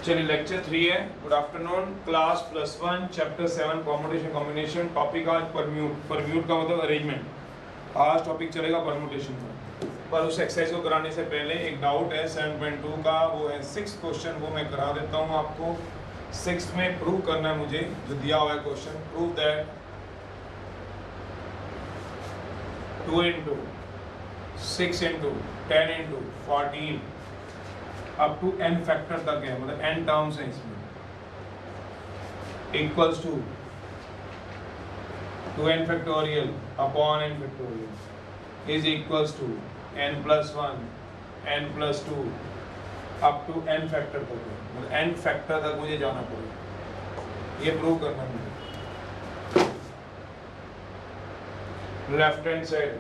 चलिए लेक्चर 3 है। Good afternoon class +1 chapter 7 permutation combination. Topic आज परम्यूट का मतलब अरेंजमेंट। आज टॉपिक चलेगा परम्यूटेशन का, पर उस एक्सरसाइज को कराने से पहले एक डाउट है 7.2 का, वो है 6 क्वेश्चन। वो मैं करा देता हूँ आपको। 6 में प्रूव करना है मुझे, जो दिया हुआ है question, prove that 2 into 6 into 10 into 14 up to n factor तक है, मतलब n टर्म्स हैं इसमें, equals to 2n factorial upon n factorial is equals to n plus 1 n plus 2 up to n factor तक है, मतलब n फैक्टर तक मुझे जाना पड़ेगा। ये प्रूव करना मुझे। लेफ्ट हैंड साइड,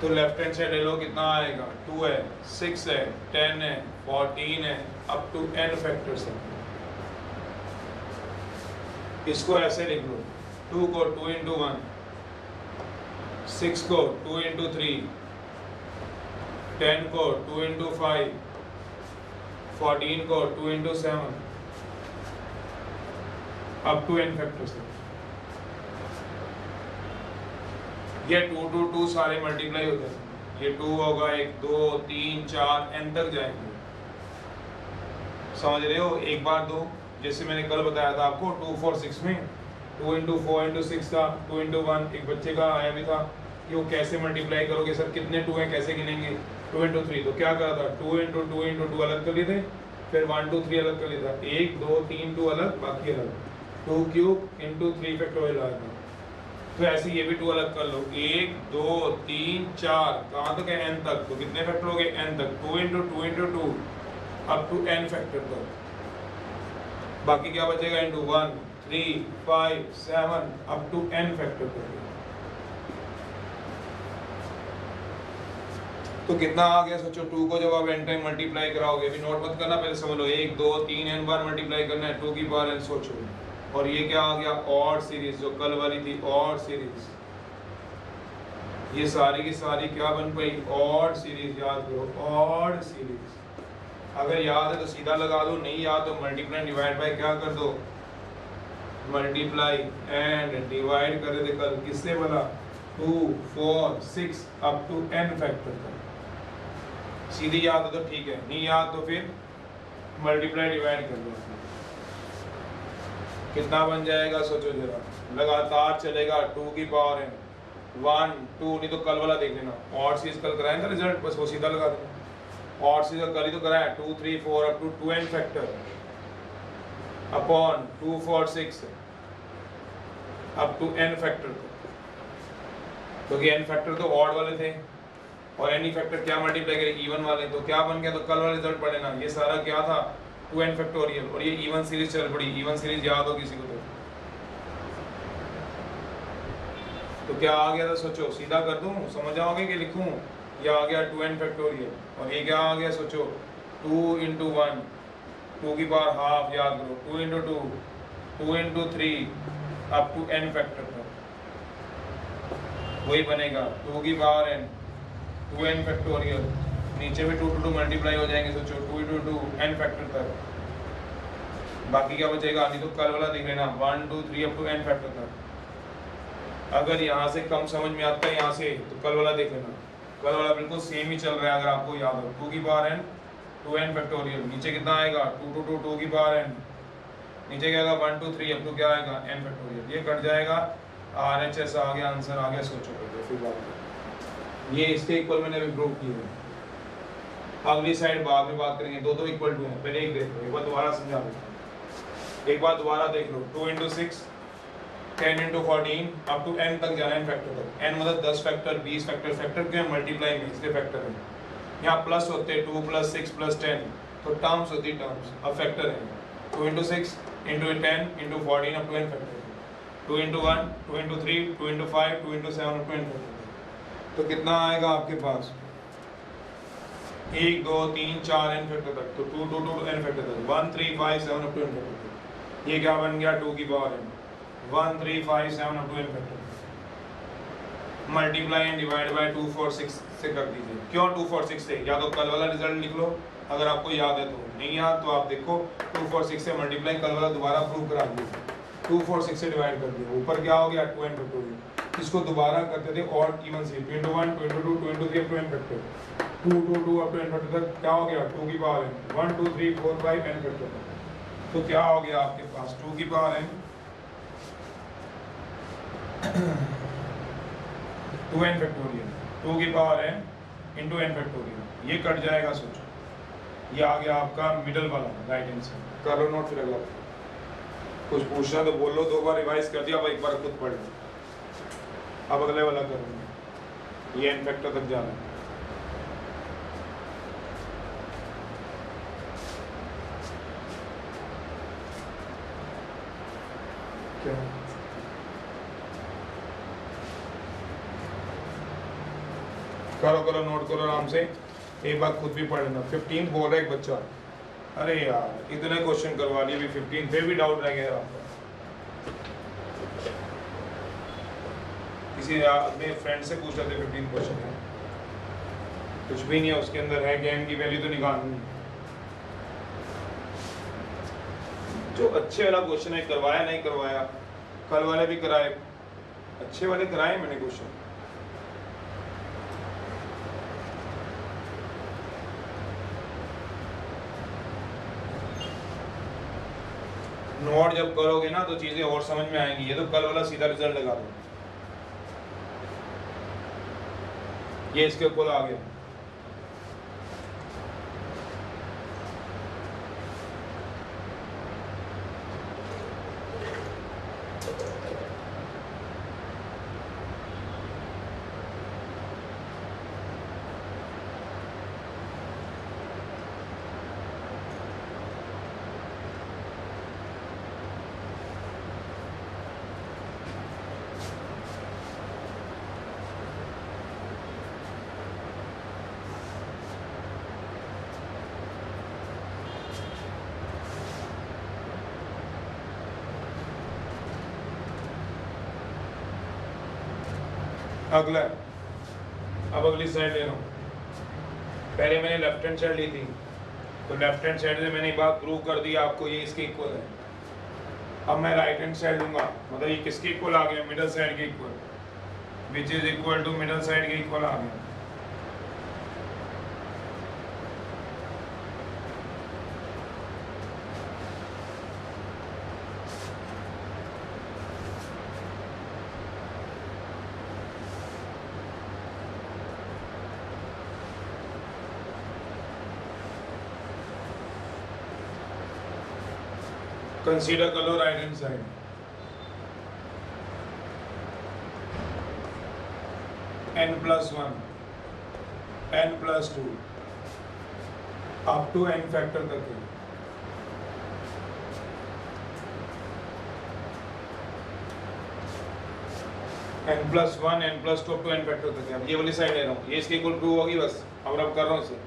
तो लेफ्ट हैंड साइड ले लो, कितना आएगा? 2 है, 6 है, 10 है, 14 है, अप टू n फैक्टर्स है। इसको ऐसे लिख लो, 2 को 2 into 1, 6 को 2 into 3, 10 को 2 into 5, 14 को 2 into 7, up to n factors है। ये 2 to 2 सारे मल्टीप्लाई हो जाएंगे। ये 2 होगा, 1 2 3 4 n तक जाएंगे। समझ रहे हो? एक बार दो, जैसे मैंने कल बताया था आपको 2 4 6 में 2 into 4 into 6 था, 2 into 1 एक बच्चे का आया भी था कि वो कैसे मल्टीप्लाई करोगे सर, कितने 2 हैं, कैसे गिनेंगे? 2 into 3, तो क्या करा था? 2 into 2 into 2 अलग कर लिए थे, फिर 1 2 3 अलग कर लिया था, 1 2 3 2 अलग, बाकी अलग, 2 क्यूब into 3 फैक्टोरियल आया था। तो ऐसे ये भी 2 अलग कर लो, 1 2 3 4, कहाँ तक है? n तक। तो कितने फैक्टर हो गए? n तक। 2 into 2 into 2 up to n factor तक। बाकी क्या बचेगा? into 1 3 5 7 up to n factor तक। तो कितना आ गया सोचो? 2 को जब आप n टाइम मल्टीप्लाई कराओगे, अभी नोट मत करना, पहले समझ लो, 1 2 3 n बार मल्टीप्लाई करना है, 2 की पावर n। सोचो, और ये क्या आ गया? ऑड सीरीज, जो कल वाली थी ऑड सीरीज। ये सारी की सारी क्या बन पाई? Odd series. याद करो, ऑड सीरीज। अगर याद है तो सीधा लगा दो, नहीं याद तो मल्टीप्लाई डिवाइड बाय क्या कर दो? मल्टीप्लाई एंड डिवाइड कर दे कल, किससे वाला? 2 4 6 अप टू n फैक्टर तक। सीधी याद है तो ठीक है, नहीं याद तो फिर मल्टीप्लाई डिवाइड कर दो। कितना बन जाएगा सोचो जरा, लगातार चलेगा। 2 की पावर है 1 2, नहीं तो कल वाला देख लेना, ऑड सीरीज कल कराया था रिजल्ट, बस वो सीधा लगा देना। ऑड सीरीज कल ही तो कराया, 2 3 4 up to 2n factor upon 2 4 6 up to n factor. क्योंकि n फैक्टर तो ऑड वाले थे और n फैक्टर क्या मल्टीप्लाई करे? इवन वाले। तो क्या बन गया? तो कल वाला रिजल्ट पढ़े ना, ये सारा क्या था? 2n फैक्टोरियल, और ये इवन सीरीज चल पड़ी। इवन सीरीज याद हो किसी को तो क्या आ गया था? सोचो, सीधा कर दूं, समझ आओगे कि लिखूं? ये आ गया 2n फैक्टोरियल, और ये क्या आ गया? सोचो, 2 into 1, 2 की पावर हाफ, याद करो, 2 into 2, 2 into 3 up to n factor तक। वही बनेगा 2 की पावर n, 2n फैक्टोरियल, नीचे में 2 to 2 मल्टीप्लाई हो जाएंगे। सोचो 2 into 2 n फैक्टर तक। बाकी क्या बचेगा? नहीं तो कल वाला देख लेना, 1 2 3 अप टू n फैक्टर तक। अगर यहाँ से कम समझ में आता है यहाँ से, तो कल वाला देख लेना, कल वाला बिल्कुल सेम ही चल रहा है। अगर आपको याद हो, 2 की पावर n 2n फैक्टोरियल, नीचे कितना आएगा? 2 to 2 2 की पावर n, नीचे क्या आएगा? 1 2 3 अप टू क्या आएगा? n factorial. ये कट जाएगा, RHS आ गया, आंसर आ गया। सोचो फिर बात, ये इसके इक्वल मैंने अभी प्रूव की है। अगली साइड बाद में बात करेंगे। दो इक्वल टू है, पहले एक देख लो, एक बार दोबारा समझा दो, एक बार दोबारा देख लो। 2 into 6 10 into 14 up to n तक जाना है, फैक्टर तक। n मतलब 10 फैक्टर 20 फैक्टर। फैक्टर क्यों है? मल्टीप्लाई में, इसलिए फैक्टर है। यहाँ प्लस होते हैं 2 + 6 + 10, तो टर्म्स होती टर्म्स, अब फैक्टर है। 2 into 6 into 10 into 14 up to n factor. 2 into 1 2 into 3 2 into 5 2 into 7 up to n factor. तो कितना आएगा आपके पास? 1 2 3 4 n फैक्टर तक, तो 2 2 2 n फैक्टर तक, 1 3 5 7 अप टू n फैक्टर तक। ये क्या बन गया? 2 की power n, 1 3 5 7 up to n factor. Multiply and divide by 246 से कर दीजिए। क्यों 246 से? या तो कल वाला रिजल्ट लिख लो अगर आपको याद है तो, नहीं याद तो आप देखो 246 से मल्टीप्लाई, कल वाला दोबारा प्रूव करा दीजिए। 246 से डिवाइड कर दिया, ऊपर क्या हो गया 2 n फैक्टोरियल। इसको दोबारा करते थे और इवन से 2 into 1 2 into 2 2 into 3 up to n factor 2 2 2 up to n factor तक क्या हो गया 2 की पावर n 1 2 3 4 5 n फैक्टर। तो क्या हो गया आपके पास 2 की पावर n 2n फैक्टोरियल 2 की power n into n factorial. ये कट जाएगा, सोचो ये आ गया आपका मिडल वाला राइट हैंड साइड। कर लो नोट, फिर अगला कुछ पूछना तो बोलो, 2 बार रिवाइज कर दिया, अब एक बार खुद पढ़ लो। अब अगले वाला करूँगा, ये n फैक्टर तक जाना है। क्या करो करो नोट करो आराम से, एक बार खुद भी पढ़ लेना। 15 बोल रहा है एक बच्चा, अरे यार इतने क्वेश्चन करवा लिए, अभी 15 फिर भी डाउट रह गया आपका। किसी अपने फ्रेंड से पूछ रहे थे 15 क्वेश्चन है, कुछ भी नहीं है उसके अंदर, है कि m की वैल्यू तो निकालनी। जो अच्छे वाला क्वेश्चन है करवाया नहीं करवाया, कल वाले भी कराए, अच्छे वाले कराए मैंने क्वेश्चन। नोट जब करोगे ना तो चीजें और समझ में आएंगी। ये तो कल वाला सीधा रिजल्ट लगा दो, ये इसके ऊपर आ गया। अगला, अब अगली साइड ले रहा हूँ। पहले मैंने लेफ्ट हैंड साइड ली थी, तो लेफ्ट हैंड साइड से मैंने एक बात प्रूव कर दी आपको, ये इसके इक्वल है। अब मैं राइट हैंड साइड लूंगा, मतलब ये किसके इक्वल आ गया, मिडल साइड के equal, which is equal to middle side के इक्वल आ गया। कंसीडर कर लो right hand side, n+1 n+2 up to n factor तक है। n+1 n+2 up to n factor तक है। अब ये वाली साइड ले रहा हूँ, ये इसके इक्वल प्रूव होगी बस। अब रब कर रहा हूँ इसे,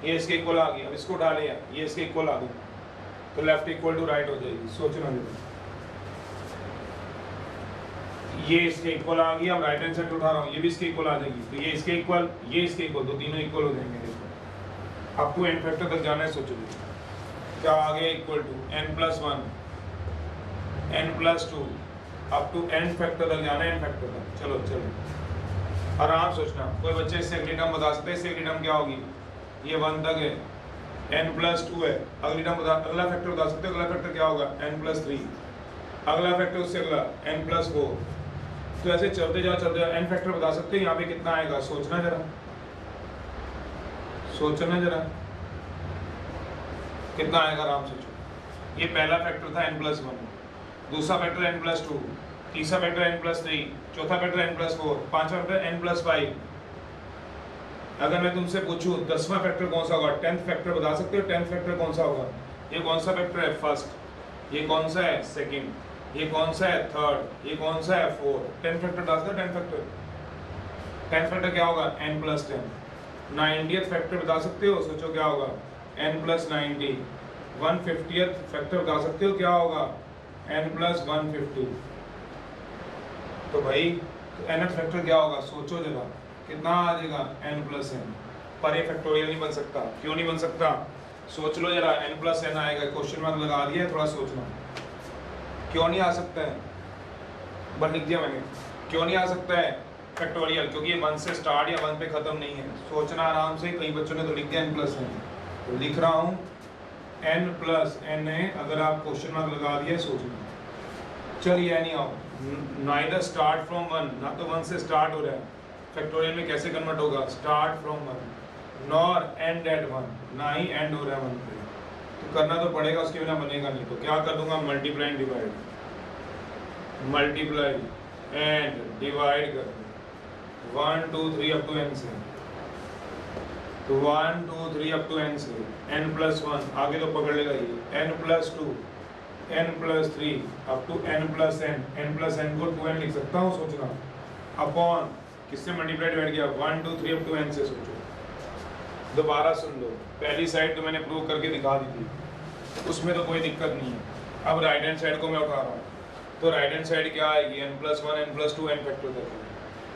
ये इसके इक्वल आ गई। अब इसको उठा लिया, ये इसके इक्वल आ गई, तो लेफ्ट इक्वल टू राइट हो जाएगी। सोचना नहीं, ये इसके इक्वल आ गई। अब राइट हैंड साइड उठा रहा हूँ, ये भी इसके इक्वल आ जाएगी, तो ये इसके इक्वल, ये इसके इक्वल, तो तीनों इक्वल हो जाएंगे। देखो अप टू n फैक्टर तक जाना है। सोचो क्या आ गया, equal to n+1 n+2 up to n factor तक जाना है, n फैक्टर तक। चलो चलो आराम सोचना। कोई बच्चे इससे अगली टर्म बता सकते हैं, इससे अगली टर्म क्या होगी, ये 1 तक है, n+2 है। अगली टर्म बता, अगला फैक्टर बता सकते हो, अगला फैक्टर क्या होगा n+3, अगला फैक्टर उससे अगला n+4। तो ऐसे चलते जाओ n फैक्टर बता सकते हैं। यहाँ पे कितना आएगा, सोचना जरा, सोचना जरा कितना आएगा, आराम सोचो। ये पहला फैक्टर था n+1, दूसरा फैक्टर n+2, तीसरा फैक्टर n+3, चौथा फैक्टर n+4, पांचवा फैक्टर n+5। अगर मैं तुमसे पूछूं 10वां फैक्टर कौन सा होगा, 10th फैक्टर बता सकते हो 10th फैक्टर कौन सा होगा। ये कौन सा फैक्टर है, फर्स्ट। ये कौन सा है, सेकंड। ये कौन सा है, थर्ड। ये कौन सा है, फोर्थ। 10th फैक्टर बता सकते हो 10th फैक्टर। 10th फैक्टर क्या होगा, n+10। 90th फैक्टर बता सकते हो, सोचो क्या होगा, n+90। 150th फैक्टर बता सकते हो क्या होगा, n+150। तो भाई तो nth फैक्टर क्या होगा, सोचो जरा कितना आ जाएगा n प्लस एन। पर ये फैक्टोरियल नहीं बन सकता, क्यों नहीं बन सकता, सोच लो जरा, n प्लस एन आएगा, क्वेश्चन मार्क लगा दिया है, थोड़ा सोचना क्यों नहीं आ सकता है, बस लिख दिया मैंने, क्यों नहीं आ सकता है फैक्टोरियल, क्योंकि ये 1 से स्टार्ट या 1 पे खत्म नहीं है। सोचना आराम से, कई बच्चों ने तो लिख दिया n प्लस एन, तो लिख रहा हूँ n प्लस एन है, अगर आप क्वेश्चन मार्क लगा दिया सोचना। चलिए नहीं आओ, नाइदर स्टार्ट फ्रॉम 1, ना तो 1 से स्टार्ट हो रहा है, फैक्टोरियल में कैसे कन्वर्ट होगा, start from 1, nor end at 1, ना ही एंड हो रहा है 1 पे, तो करना तो पड़ेगा, उसके बिना बनेगा नहीं। तो क्या कर दूंगा, multiply and divide, multiply and divide कर 1 2 3 अप टू n से, तो 1 2 3 अप टू n से n प्लस 1, आगे तो पकड़ लेगा ये, n plus 2 n plus 3 up to n plus n plus n को 2n लिख सकता हूँ, सोचना अपॉन किससे मल्टीप्लाई डिवाइड किया, 1 2 3 अप टू n से। सोचो दोबारा सुन लो, पहली साइड तो मैंने प्रूव करके दिखा दी थी, उसमें तो कोई दिक्कत नहीं है। अब राइट हैंड साइड को मैं उठा रहा हूँ, तो राइट हैंड साइड क्या आएगी, n plus 1 n plus 2 n factor तक,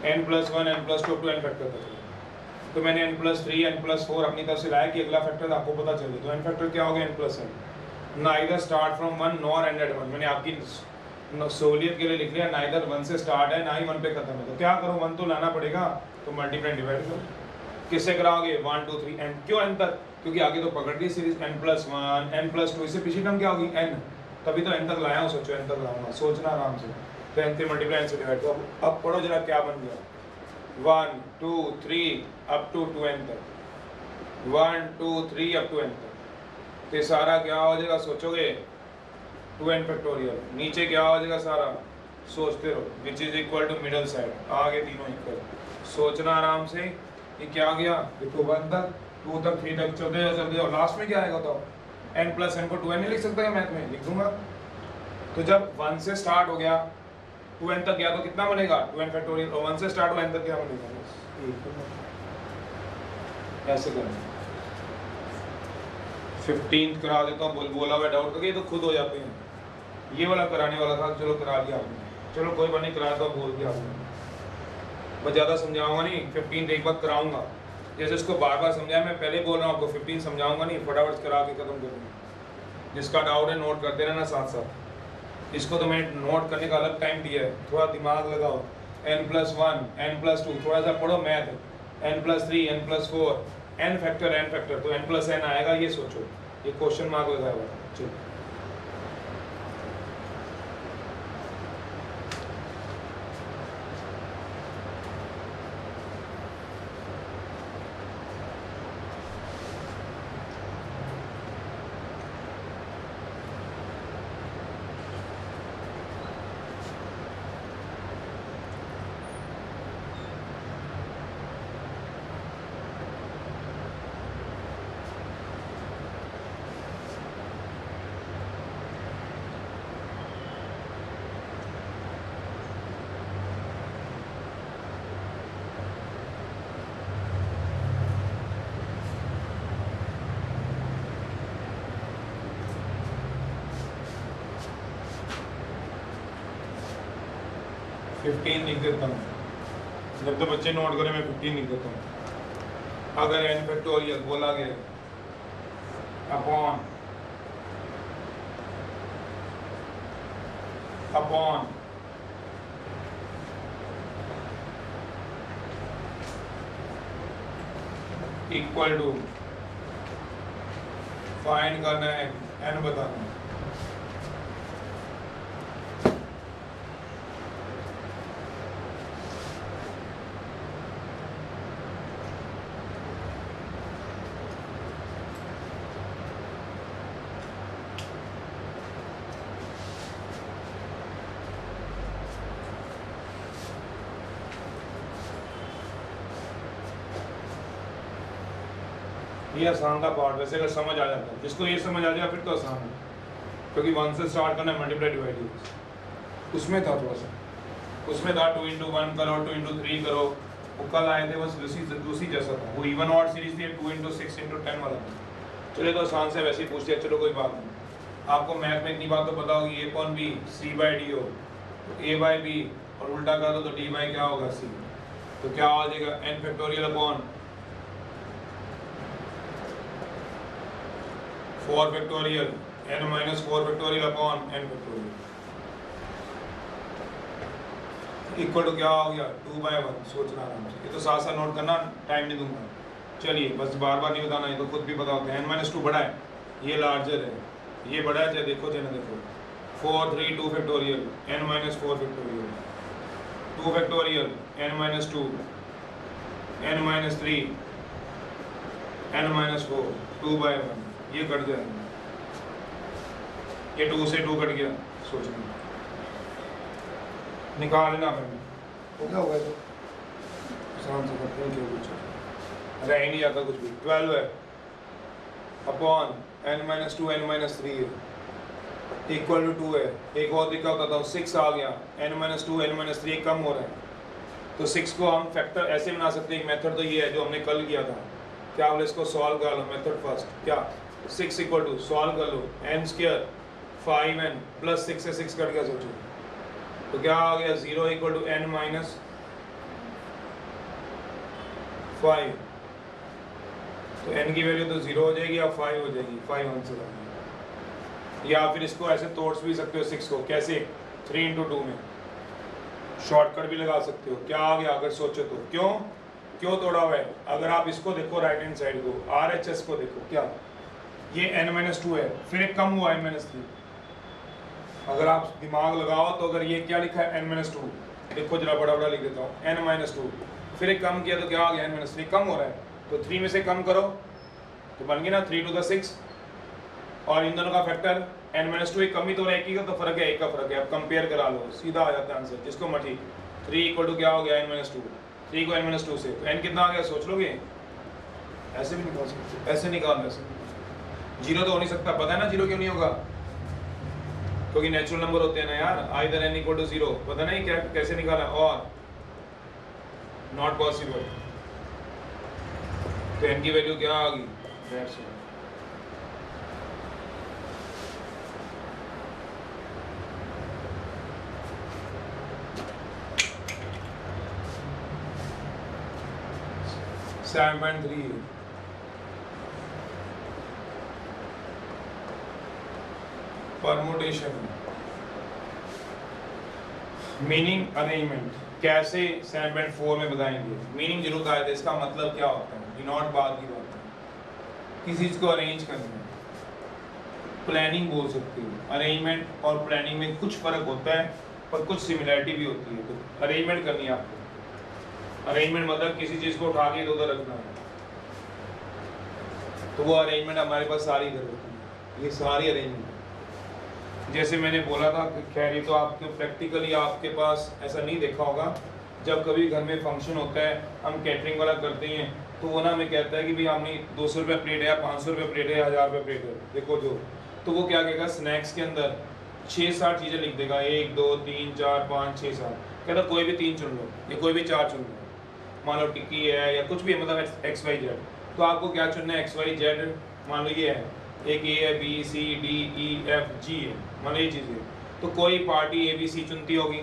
n plus 1 n plus 2 to n factor तक। तो मैंने n प्लस 3 n प्लस 4 अपनी तरफ से लाया कि अगला फैक्टर आपको पता चले, तो n फैक्टर क्या हो गया, n plus n, neither start from 1 nor end at 1, मैंने आपकी सहूलियत के लिए लिख लिया, नाइदर 1 से स्टार्ट है ना ही 1 पे खत्म है, तो क्या करो, 1 तो लाना पड़ेगा, तो मल्टीप्लाई डिवाइड करो, किससे कराओगे, 1 2 3 n, क्यों n तक, क्योंकि आगे तो पकड़ ली series, n plus 1 n plus 2, इससे पिछली टर्म क्या होगी n, तभी तो n तक लाया हूँ, सोचो n तक लाऊंगा, सोचना आराम से, तो n से मल्टीप्लाई n से डिवाइड। तो अब पढ़ो जरा क्या बन गया, 1 2 3 अप टू 2n तक, 1 2 3 अप टू n तक, तो सारा क्या हो जाएगा, सोचोगे 2n फैक्टोरियल, नीचे क्या हो जाएगा सारा, सोचते रहो, which is equal to middle side, आगे तीनों इक्वल, सोचना आराम से, ये क्या गया, देखो 1 तक 2 तक 3 तक चलते जाओ, लास्ट में क्या आएगा, तो n प्लस n को 2n नहीं लिख सकता है, मैथ में लिख दूंगा। तो जब 1 से स्टार्ट हो गया 2n तक गया तो कितना बनेगा, 2n फैक्टोरियल, और 1 से स्टार्ट हुआ n तक क्या बनेगा, ऐसे करें। 15 करा देता हूँ, बोला हुआ डाउट करके, ये तो खुद हो जाते हैं, ये वाला कराने वाला था, चलो करा दिया आपने, चलो कोई बात नहीं, कराया तो बोल दिया आपने, मैं ज़्यादा समझाऊंगा नहीं, 15 एक बार कराऊंगा, जैसे इसको बार बार समझाया, मैं पहले बोल रहा हूँ आपको, 15 समझाऊंगा नहीं, फटाफट करा के खत्म कर दूँगा। जिसका डाउट है नोट करते रहना साथ साथ, इसको तो मैंने नोट करने का अलग टाइम दिया है, थोड़ा दिमाग लगाओ, n प्लस 1 n प्लस 2, थोड़ा सा पढ़ो math, n plus 3 n plus 4 n factor, तो n प्लस n आएगा, ये सोचो, ये क्वेश्चन मार्क लगाया हुआ है। चलो फिफ्टीन लिख देता हूँ, जब तो बच्चे नोट करें मैं 15 लिख देता हूँ। अगर n फैक्टोरियल बोला गया अपॉन इक्वल टू, फाइंड करना है n बताना, ये आसान था पार्ट, वैसे अगर समझ आ जाता है, जिसको ये समझ आ जाए फिर तो आसान है, क्योंकि 1 से स्टार्ट करना है, मल्टीप्लाई डिवाइड उसमें था थोड़ा सा, उसमें था 2 into 1 करो 2 into 3 करो, वो कल आए थे, बस दूसरी जैसा था, वो इवन ऑड सीरीज थी, 2 into 6 into 10 वाला था। चलिए तो आसान से वैसे ही पूछ लिया, चलो कोई बात नहीं, आपको मैथ में इतनी बात तो पता होगी, a upon b c by d हो, तो a by b और उल्टा कर दो तो डी बाई क्या होगा सी। तो क्या हो जाएगा n factorial upon 4 factorial n minus 4 factorial upon n factorial equal to क्या हो गया 2/1। सोचना आराम से, ये तो साथ साथ नोट करना, टाइम नहीं दूंगा। चलिए बस बार बार नहीं बताना, ये तो खुद भी पता होता है। n-2 बड़ा है, ये लार्जर है, ये बड़ा है, चाहे देखो चाहे ना देखो। 4 3 2 factorial n-4 factorial 2 factorial n-2 n-3 n-4 2/1, ये कट जाएगा, ये 2 से 2 कट गया। सोचना निकालना मैंने हो गया होगा तो आसान से करते हैं, क्यों कुछ रह ही नहीं जाता कुछ भी। 12 है अपॉन n-2 n-3 है इक्वल टू 2 है। एक और तरीका होता था 6 आ गया, n-2 n-3 कम हो रहा है तो 6 को हम फैक्टर ऐसे बना सकते हैं। एक मेथड तो ये है जो हमने कल किया था, क्या बोले इसको सॉल्व कर लो। मेथड फर्स्ट क्या 6 इक्वल टू सॉल्व कर लो n² 5n प्लस 6 से 6 कट गया। सोचो तो क्या आ गया 0 इक्वल टू n माइनस 5। तो n की वैल्यू तो 0 हो जाएगी या 5 हो जाएगी, 5 आंसर आ गया। या फिर इसको ऐसे तोड़ भी सकते हो 6 को, कैसे 3 इंटू 2 में शॉर्टकट भी लगा सकते हो। क्या आ गया अगर सोचो तो, क्यों तोड़ा हुआ है। अगर आप इसको देखो राइट हैंड साइड को, RHS को देखो, क्या ये n-2 है, फिर एक कम हुआ n-3। अगर आप दिमाग लगाओ तो अगर ये क्या लिखा है n-2, देखो जरा बड़ा बड़ा लिख देता हूँ n-2, फिर एक कम किया तो क्या आ गया n-3, कम हो रहा है तो 3 में से कम करो तो बन गया ना 3 to the 6। और इन दोनों का फैक्टर n-2 एक कमी तो रहा है, एक ही का तो फर्क है, एक का फर्क है। अब कंपेयर करा लो, सीधा आ जाता है आंसर जिसको मर्जी। 3 इक्वल टू क्या हो गया n-2, 3 को n-2 से तो n कितना आ गया सोच लोगे। ऐसे भी निकाल सकते, ऐसे निकाल, ऐसे 0 तो हो नहीं सकता, पता है ना 0 क्यों नहीं होगा, क्योंकि नेचुरल नंबर होते हैं ना यार। आइदर n इक्वल टू 0, पता नहीं क्या कैसे निकाला, और नॉट पॉसिबल। तो n की वैल्यू क्या आ गई, that's it. Permutation meaning arrangement कैसे 7.4 में बताएंगे। मीनिंग जरूर आया था, इसका मतलब क्या होता है, डिनोट बाद की बात है, किसी चीज को अरेंज करना है। प्लानिंग बोल सकते हो, अरेंजमेंट और प्लानिंग में कुछ फर्क होता है पर कुछ सिमिलरिटी भी होती है। तो अरेंजमेंट करनी है आपको। अरेंजमेंट मतलब किसी चीज को उठा के इधर उधर रखना है, तो वो अरेंजमेंट हमारे पास सारी इधर होती है, ये सारी अरेंजमेंट। जैसे मैंने बोला था, खैर ये तो आपके प्रैक्टिकली आपके पास ऐसा नहीं देखा होगा। जब कभी घर में फंक्शन होता है, हम कैटरिंग वाला करते हैं, तो वो ना हमें कहता है कि भाई हमने 200 रुपये प्लेट है या 500 रुपये प्लेट है या 1000 रुपये प्लेट है, देखो जो, तो वो क्या कहेगा स्नैक्स के अंदर 6-7 चीज़ें लिख देगा, 1 2 3 4 5 6 7, कहता कोई भी 3 चुन लो या कोई भी 4 चुन लो। मान लो टिक्की है या कुछ भी है, मतलब XYZ, तो आपको क्या चुनना है XYZ। मान लो ये है, एक A है, B C D E F G है, मान लो ये चीज़ें। तो कोई पार्टी A B C चुनती होगी,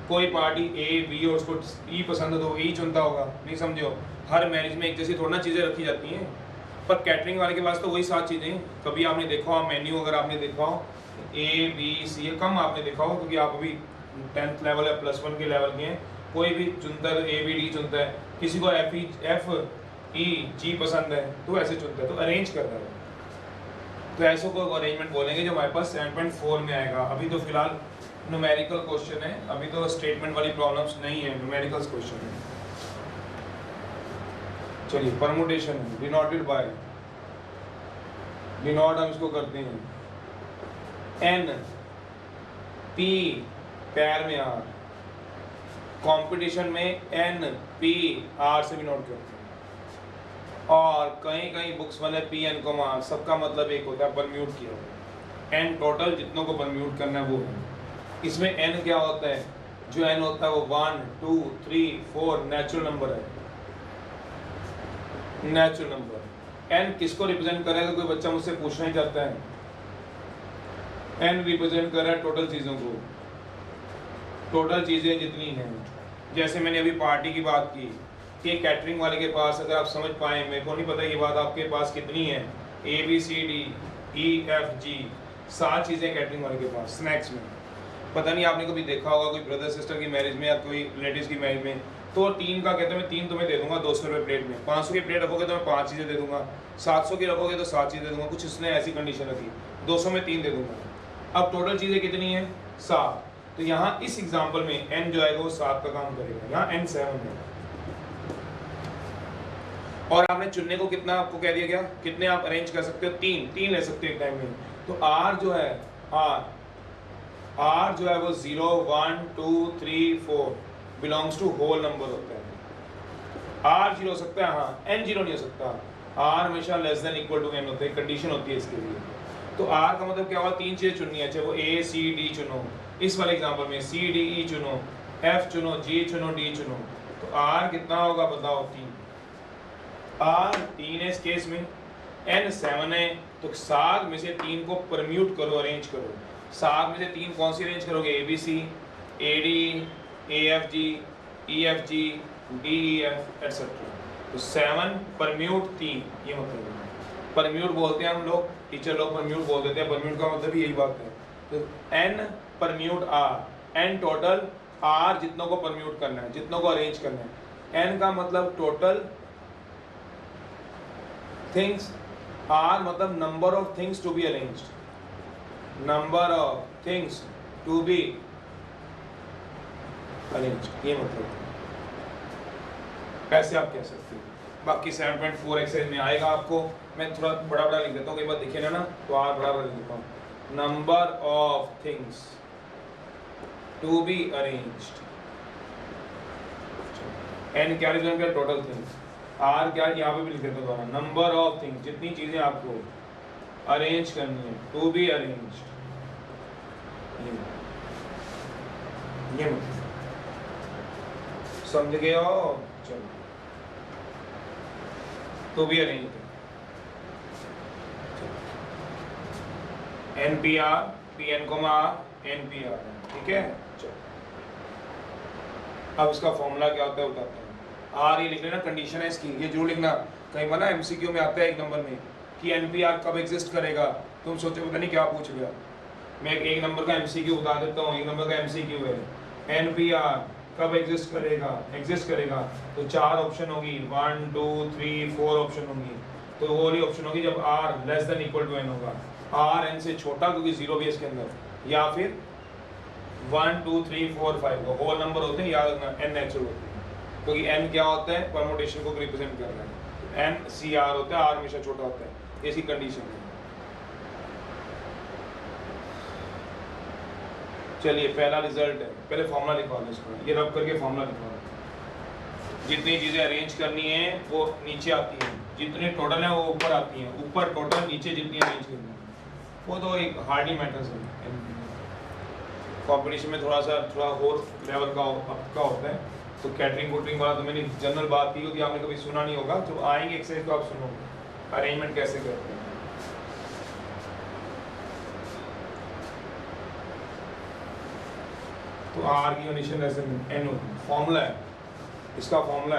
कोई पार्टी A B और उसको E पसंद हो तो E चुनता होगा। नहीं समझो, हर मैरिज में एक जैसी थोड़ा ना चीज़ें रखी जाती हैं, पर कैटरिंग वाले के पास तो वही 7 चीज़ें। कभी आपने देखा हो मेन्यू, अगर आपने देखा हो A B C, कम आपने देखा हो क्योंकि आप अभी 10th लेवल या +1 के लेवल के हैं। कोई भी चुनता है तो A B D चुनता है, किसी को F E G पसंद है तो ऐसे चुनता है, तो अरेंज करता है। तो ऐसे को अरेंजमेंट बोलेंगे जो हमारे पास 7.4 में आएगा। अभी तो फिलहाल न्यूमेरिकल क्वेश्चन है, अभी तो स्टेटमेंट वाली प्रॉब्लम्स नहीं है, न्यूमेरिकल क्वेश्चन है। चलिए परमुटेशन है, डिनोटेड बाय, डिनोट हम इसको करते हैं N P पैर में R, कंपटीशन में N P R से भी नोट करते हैं। और कहीं कहीं बुक्स वाले PN को R, सबका मतलब एक होता है, परम्यूट किया हुआ। N टोटल जितनों को परम्यूट करना है वो है। इसमें N क्या होता है, जो N होता है वो 1 2 3 4 नेचुरल नंबर है। नेचुरल नंबर N किसको रिप्रेजेंट करेगा, कोई बच्चा मुझसे पूछना ही चाहता है। N रिप्रेजेंट कर रहा है टोटल चीजों को, टोटल चीज़ें जितनी हैं, जैसे मैंने अभी पार्टी की बात की कि कैटरिंग वाले के पास, अगर आप समझ पाए, मेरे को नहीं पता ये बात आपके पास कितनी है, ABCDEFG 7 चीज़ें कैटरिंग वाले के पास स्नैक्स में। पता नहीं आपने कभी देखा होगा कोई ब्रदर सिस्टर की मैरिज में या कोई रिलेटिव की मैरिज में, तो 3 का कहते हैं मैं 3 तुम्हें दे दूंगा 200 रुपये प्लेट में, 500 की प्लेट रखोगे तो मैं 5 चीज़ें दे दूंगा, 700 की रखोगे तो 7 चीज़ें दे दूंगा, कुछ इसने ऐसी कंडीशन रखी, 200 में 3 दे दूंगा। अब टोटल चीज़ें कितनी हैं? 7। तो यहाँ इस एग्जाम्पल में n जो आएगा वो 7 का काम करेगा, यहाँ n 7 है। और आपने चुनने को कितना आपको कह दिया गया, कितने आप अरेंज कर सकते हो? 3 ले सकते हो एक टाइम में। तो R जो है R जो है वो 0 1 2 3 4 बिलोंग्स टू होल नंबर होता है। R 0 हो सकता है, हाँ, n 0 नहीं हो सकता। R हमेशा less than equal to n होता है, कंडीशन होती है इसके लिए। तो R का मतलब क्या हुआ? 3 चीजें चुननी है, चाहे वो A C D चुनो, इस वाले एग्जांपल में C D E चुनो, F चुनो, G चुनो, D चुनो, तो R कितना होगा बताओ? 3। R 3 है इस केस में, n 7 है, तो 7 में से 3 को परम्यूट करो, अरेंज करो। 7 में से 3 कौन सी अरेंज करोगे? ABC, AD, AFG, EFG, DEF etcetera. तो 7 परम्यूट 3, ये मतलब है। परम्यूट बोलते हैं हम लोग, टीचर लोग परम्यूट बोल देते हैं, परम्यूट का मतलब यही बात है। तो n permute R, n total, R जितनों को परम्यूट करना है, जितनों को अरेंज करना है। n का मतलब टोटल थिंग्स, R मतलब number of things to be arranged, number of things to be arranged, ये मतलब ऐसे आप कह सकते हो। बाकी 7.4 एक्सरसाइज में आएगा आपको, मैं थोड़ा बड़ा बड़ा लिख देता हूँ, कई बार दिखे ना तो R बड़ा बड़ा लिख देता हूँ। Number of things to be arranged, n क्या रिप्रेजेंट किया? Total things. R क्या, यहाँ पे भी लिख देता हूँ, नंबर ऑफ थिंग्स, जितनी चीजें आपको अरेंज करनी है, टू बी अरेंज्ड, ये मतलब समझ गए हो? चलो, तो भी अरेंज NPR PN, NPR, ठीक है। चलो, अब इसका फॉर्मूला क्या होता है बताते हैं। R ये लिख लेना, कंडीशन है इसकी, ये जरूर लिखना। कहीं बार ना MCQ में आता है 1 नंबर में कि NPR कब एग्जिस्ट करेगा, तुम सोचो पता नहीं क्या पूछ गया। मैं एक नंबर का MCQ बता देता हूँ, 1 नंबर का MCQ है, NPR कब एग्जिस्ट करेगा, तो 4 ऑप्शन होगी, 1 2 3 4 ऑप्शन होंगी। तो वो वाली ऑप्शन होगी जब R less than equal to n होगा, R n से छोटा, क्योंकि 0 भी है इसके अंदर, या फिर 1 2 3 4 5 होल नंबर होते हैं, याद रखना, n नेचुरल होते हैं, क्योंकि n क्या होता है? परमुटेशन को रिप्रेजेंट कर रहा है, n CR होता है, R हमेशा छोटा होता है, ऐसी कंडीशन है। चलिए, पहला रिजल्ट है, पहले फॉर्मूला लिखवा लो इसको, ये रब करके फॉर्मूला लिखवा लो। जितनी चीज़ें अरेंज करनी है वो नीचे आती हैं, जितनी टोटल है वो ऊपर आती हैं, ऊपर टोटल, नीचे जितनी अरेंज करनी है, वो तो एक हार्डली मैटर्स है। कॉम्पिटिशन में थोड़ा और लेवल का होता है, तो कैटरिंग वोटरिंग वाला तो मैंने जनरल बात की होती, आपने कभी सुना नहीं होगा, जो आएंगे एक्सरसाइज तो आप सुनोगे अरेंजमेंट कैसे करते हैं। तो R की कंडीशन ऐसे n होती है, फॉर्मूला है इसका, फॉर्मूला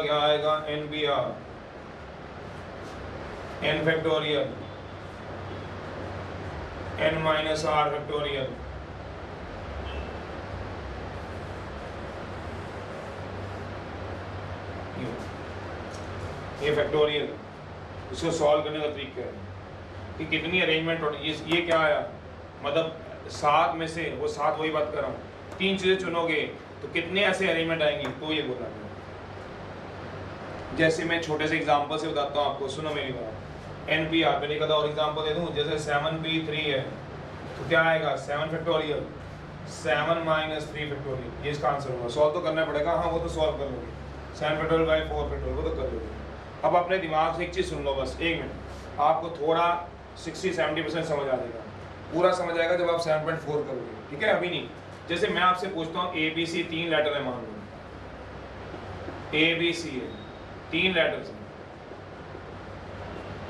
क्या आएगा? NPR n factorial n minus R factorial, ये फैक्टोरियल। इसको सॉल्व करने का तरीका है कि कितनी अरेंजमेंट होनी, ये क्या आया, मतलब 7 में से, वो 7 वही बात कर रहा हूँ, 3 चीज़ें चुनोगे तो कितने ऐसे अरेंजमेंट आएंगी, तो ये बोला। जैसे मैं छोटे से एग्जांपल से बताता हूँ आपको, सुनो मेरी बात। NPR पे लिखा था, और एग्जांपल दे दूँ, जैसे 7p3 है तो क्या आएगा? 7 फैक्टोरियल 7 माइनस 3 फैक्टोरियल, ये इसका आंसर होगा। सॉल्व तो करना पड़ेगा, हाँ वो तो सॉल्व कर लोगे, 7 फैक्टोरियल बाई 4 फैक्टोरियल, वो तो कर लोगे। अब अपने दिमाग से एक चीज़ सुन लो बस, 1 मिनट, आपको थोड़ा 60-70% समझ आ जाएगा, पूरा समझ आएगा जब आप 7.4 करोगे, ठीक है? अभी नहीं। जैसे मैं आपसे पूछता हूँ ABC 3 लेटर है, मान लो ABC है, 3 लेटर्स हैं,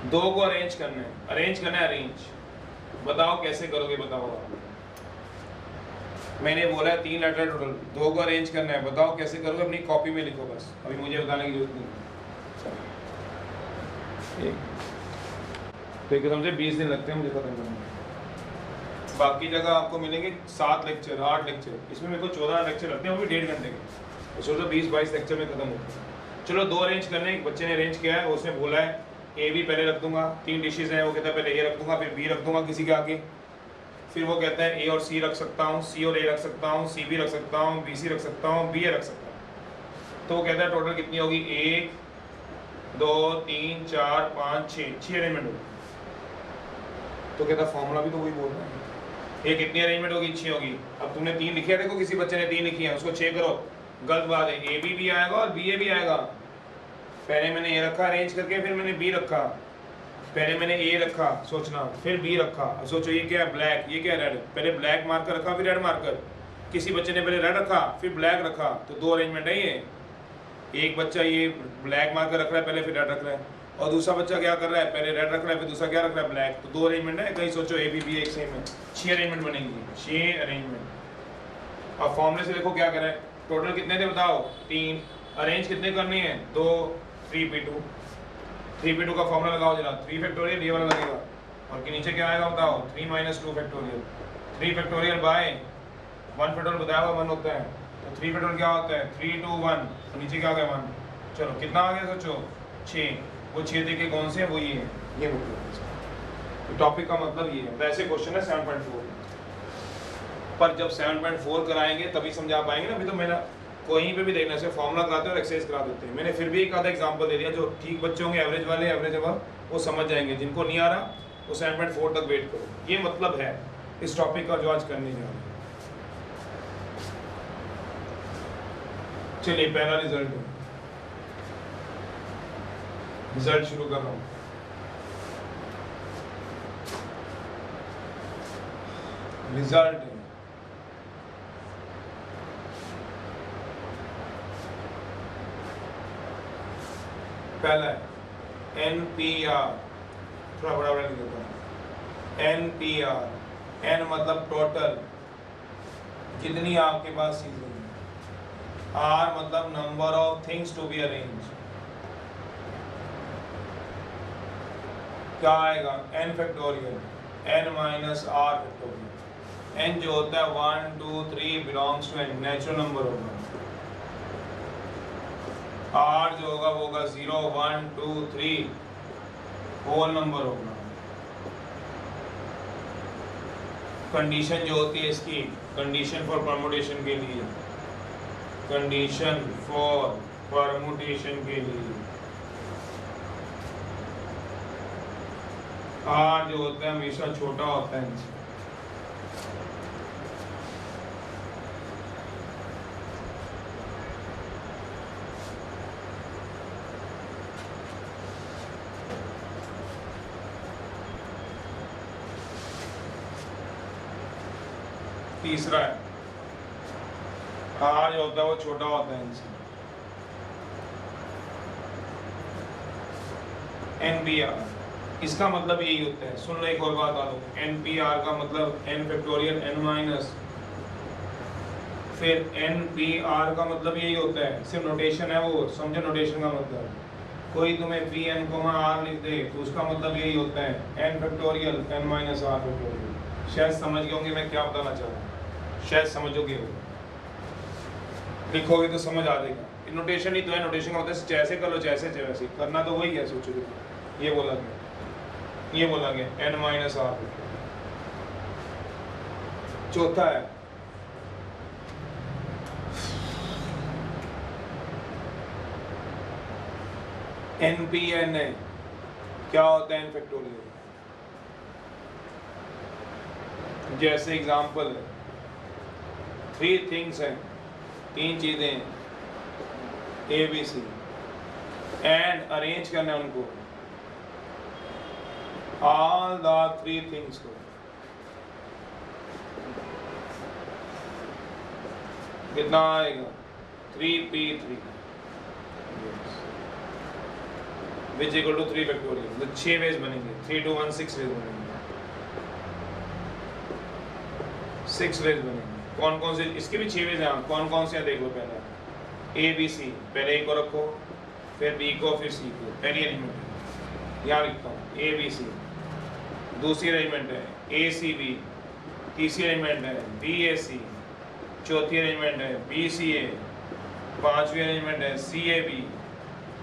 दो को अरेंज करना है, अरेंज बताओ कैसे करोगे, बताओ आप। मैंने बोला है 3 लेटर टोटल, दो को अरेंज करना है, बताओ कैसे करोगे, अपनी कॉपी में लिखो बस, अभी मुझे बताने की जरूरत नहीं। तो एक कसम से 20 दिन लगते हैं मुझे खत्म करने में। बाकी जगह आपको मिलेंगे 7 लेक्चर 8 लेक्चर, इसमें मेरे को 14 लेक्चर लगते हैं, वो भी 1.5 घंटे के, तो सोचो 20-22 लेक्चर में खत्म होते हैं। चलो दो अरेंज करने, एक बच्चे ने अरेंज किया है, उसने बोला है ए भी पहले रख दूंगा, 3 डिशेज हैं, वो कहता है पहले ए रख दूंगा, फिर बी रख दूंगा किसी के आगे, फिर वो कहता है ए और सी रख सकता हूँ, सी और ए रख सकता हूँ, सी भी रख सकता हूँ, बी सी रख सकता हूँ, बी ए रख सकता हूँ। तो वो कहता है टोटल कितनी होगी, 1 2 3 4 5 6 अरेंजमेंट होगी। तो कहता फॉर्मूला भी तो वही बोल रहा है, ये कितनी अरेंजमेंट होगी, 6 होगी। अब तुमने 3 लिखी है, देखो किसी बच्चे ने 3 लिखी है, उसको 6 करो, गलत बात है, ए भी आएगा और बी ए भी आएगा। पहले मैंने ए रखा अरेंज करके, फिर मैंने बी रखा, पहले मैंने ए रखा सोचना, फिर बी रखा, सोचो ये क्या है ब्लैक, ये क्या है रेड, पहले ब्लैक मार्कर रखा फिर रेड मार्कर, किसी बच्चे ने पहले रेड रखा फिर ब्लैक रखा, तो 2 अरेंजमेंट है ये। एक बच्चा ये ब्लैक मार्कर रख रहा है पहले, फिर रेड रख रहा है, और दूसरा बच्चा क्या कर रहा है, पहले रेड रख रहा है फिर दूसरा क्या रख रहा है ब्लैक, तो 2 अरेंजमेंट है। कहीं सोचो ए बी बी एक सेम है, 6 अरेंजमेंट बनेंगी, 6 अरेंजमेंट। अब फॉर्मूले से देखो क्या करें, टोटल कितने थे बताओ, 3, अरेंज कितने करनी है, 2, 3p2, 3p2 का फॉर्मूला लगाओ जरा, 3 फैक्टोरियल ये वाला लगेगा, और के नीचे क्या आएगा बताओ, 3 - 2 फैक्टोरियल, 3 फैक्टोरियल बाय 1 फैक्टोरियल बताया हुआ 1 होता है, तो 3 फैक्टोरियल क्या होता है, 3 2 1, तो नीचे क्या आ गया 1, चलो कितना आ गया सोचो 6, वो 6 देखे कौन से है, वो ये है, ये मतलब टॉपिक का मतलब ये है। वैसे क्वेश्चन है 7.4, पर जब 7.4 कराएंगे तभी समझा पाएंगे ना, अभी तो मेरा कहीं पे भी देखना से फॉर्मूला कराते हैं और एक्सरसाइज करा देते हैं। मैंने फिर भी एक आधा एग्जांपल दे दिया, जो ठीक बच्चे होंगे एवरेज वाले, एवरेज अब वो समझ जाएंगे, जिनको नहीं आ रहा वो 7.4 तक वेट करो। ये मतलब है इस टॉपिक का जो आज करने जा रहे हैं। चलिए पहला रिजल्ट शुरू कर रहा हूँ। रिजल्ट पहला है NPR, थोड़ा बड़ा बड़ा लिख देता हूँ, NPR, N मतलब टोटल, कितनी आपके पास चीजें हैं, R मतलब number of things to be arrange, क्या आएगा N factorial, N - R factorial, N जो होता है 1 2 3 belongs to N, natural number होगा, R जो होगा वो होगा 0 1 2 3 होल नंबर होगा। कंडीशन जो होती है इसकी, कंडीशन फॉर परमुटेशन के लिए, कंडीशन फॉर परमुटेशन के लिए R जो होता है हमेशा छोटा होता है। तीसरा है R जो होता है वो छोटा होता है इनसे। NPR इसका मतलब यही होता है, सुन लो एक और बात आ लो, NPR का मतलब N फैक्टोरियल N माइनस, फिर NPR का मतलब यही होता है, सिर्फ नोटेशन है वो, समझो नोटेशन का मतलब। कोई तुम्हें PN, R लिख दे तो उसका मतलब यही होता है N factorial N - R factorial. शायद समझ गए होंगे मैं क्या बताना चाह रहा हूँ, शायद समझोगे, लिखोगे तो समझ आ जाएगा। नोटेशन ही तो है, नोटेशन का मतलब जैसे कर लो, जैसे वैसे करना तो वही है, सोचो ये बोला गया N - R। चौथा है NPN, क्या होता है N फैक्टोरियल, जैसे एग्जांपल है 3 थिंग्स हैं, 3 चीजें ABC एंड अरेंज करना है उनको, ऑल द 3 थिंग्स को, कितना आएगा 3p3। Which equal to 3 factorial. तो 6 वेज बनेंगे, 3 2 1 6 वेज बनेंगे, 6 वेज बनेंगे। कौन कौन से, इसके भी 6 वेज हैं, कौन कौन से हैं देख लो। पहले ए बी सी, पहले ए को रखो, फिर बी को, फिर सी को। पहली अरेंजमेंट यहाँ लिखता हूँ ए बी सी। दूसरी अरेंजमेंट है ए सी बी। तीसरी अरेंजमेंट है बी ए सी। चौथी अरेंजमेंट है बी सी ए। पांचवी अरेंजमेंट है सी ए बी।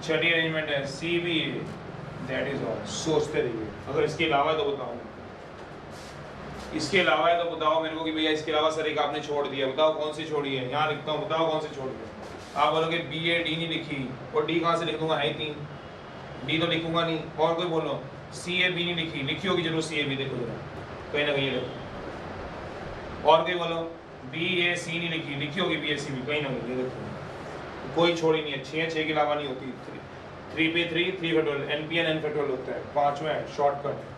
छठी अरेंजमेंट है C B A. That is all. सोचते रहिए, अगर इसके अलावा तो बताओ, इसके अलावा है तो बताओ मेरे को कि भैया इसके अलावा सर एक आपने छोड़ दिया, बताओ कौन सी छोड़ी है। यहाँ लिखता हूँ, बताओ कौन सी छोड़ी है। आप बोलोगे बी ए डी नहीं लिखी, और डी कहाँ से लिखूंगा, है ही 3, डी तो लिखूंगा नहीं। और कोई बोलो सी ए बी नहीं लिखी, लिखी होगी जरूर सी ए बी, देखो जरा कहीं ना कहीं देखो। और कोई बोलो बी ए सी नहीं लिखी, लिखी होगी बी ए सी भी कहीं ना कहीं, देखो कोई छोड़ी नहीं है। 6 के अलावा नहीं होती। 3 P 3 factorial, N P N factorial होता है। पांचवा है शॉर्टकट।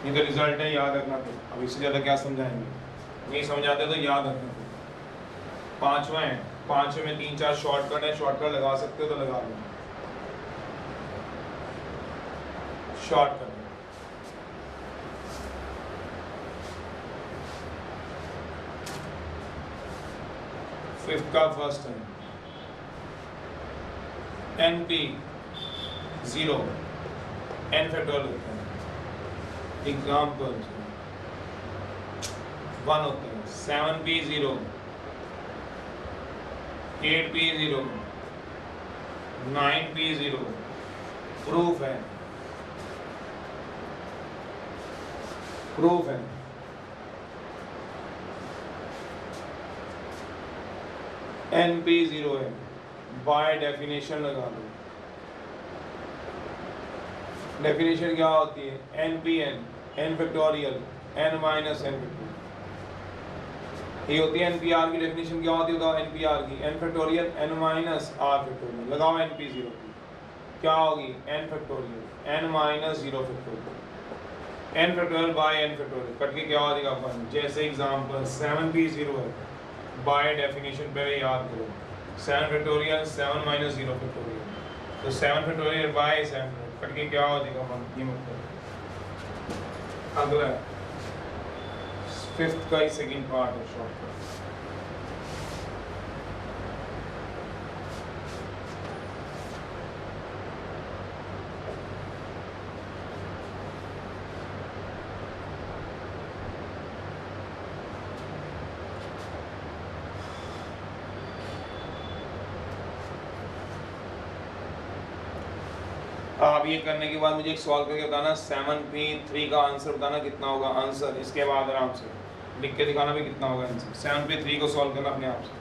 ये तो रिजल्ट है, याद रखना। तो अब इससे ज़्यादा क्या समझाएंगे, नहीं समझ आते तो याद रखना। पांचवा है, पांचवे में 3 4 शॉर्टकट है, शॉर्टकट लगा सकते हो तो लगा लो। शॉर्टकट फिफ्थ का फर्स्ट है एन पी 0 एन फैक्टोरियल होता है। एग्जाम्पल 1 होता है 7p0 8p0 9p0। प्रूफ है, प्रूफ है। NP0 है, बाय डेफिनेशन लगा दो। डेफिनेशन क्या होती है, NPN n factorial n minus n factorial. ये होती है NPR की डेफिनेशन। क्या होती है बताओ NPR की, n factorial n minus r factorial. लगाओ NP0 की क्या होगी, n factorial n minus 0 factorial. n factorial by n factorial cut के क्या हो जाएगा अपन। जैसे एग्जांपल 7p0 है, बाय डेफिनेशन पहले याद करो 7 फैक्टोरियल 7 माइनस 0 फैक्टोरियल। तो 7 फैक्टोरियल बाय 7 कट के क्या हो जाएगा अपन, ये मतलब। अगला फिफ्थ का ही सेकंड पार्ट है शॉर्टकट। आप ये करने के बाद मुझे एक सवाल करके बताना 7p3 का आंसर बताना कितना होगा आंसर। इसके बाद आराम से लिख के दिखाना भी कितना होगा आंसर। 7p3 को सॉल्व करना अपने आप से।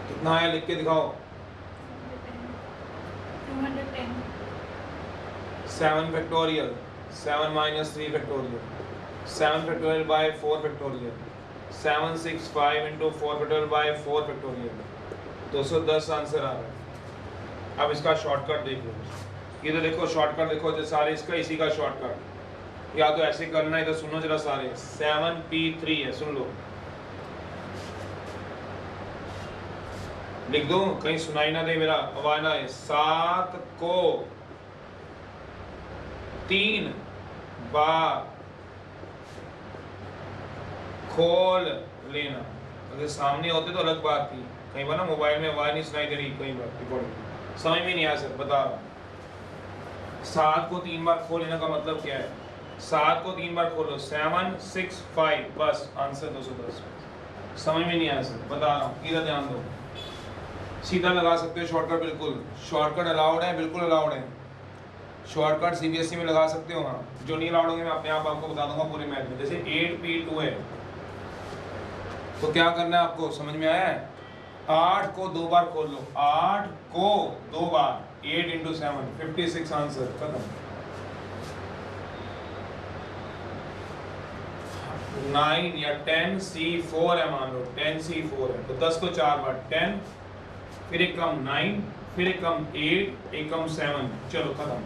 कितना आया लिख के दिखाओ। 210 7 factorial 7 minus 3 factorial 7 factorial by 4 factorial 765 into 4 factorial by 4 factorial 210 answer आ रहा है। अब इसका शॉर्टकट देख लो। ये तो देखो शॉर्टकट देखो जो सारे इसका इसी का शॉर्टकट। या तो ऐसे करना है तो सुनो जरा सारे 7p3 है, सुन लो लिख दो कहीं सुनाई ना दे मेरा आवाज ना है। 7 को 3 बार खोल लेना। अगर सामने होते तो अलग बात थी, कई बार ना मोबाइल में आवाज नहीं सुनाई दे रही, कई बार रिकॉर्डिंग समझ में नहीं आया सर बता रहा। 7 को 3 बार खोल लेना का मतलब क्या है, 7 को 3 बार खोलो 7 6 5 बस आंसर 210। समझ में नहीं आया सर बता रहा हूँ, इधर ध्यान दो। सीधा लगा सकते हो शॉर्टकट, बिल्कुल शॉर्टकट अलाउड है, बिल्कुल अलाउड है। शॉर्टकट सीबीएसई में लगा सकते हो। हाँ जो नहीं अलाउड होंगे मैं अपने आप आपको बता दूंगा पूरे मैथ में। जैसे 8p2 है तो क्या करना है आपको, समझ में आया है? 8 को 2 बार खोल लो, 8 को 2 बार, 8 इंटू 7, 56 आंसर, खत्म। 9 या 10 C4 है, मान लो 10 C4 है, तो 10 को 4 बार 10, फिर एक कम 9, फिर एक कम 8, एक कम 7, चलो खत्म।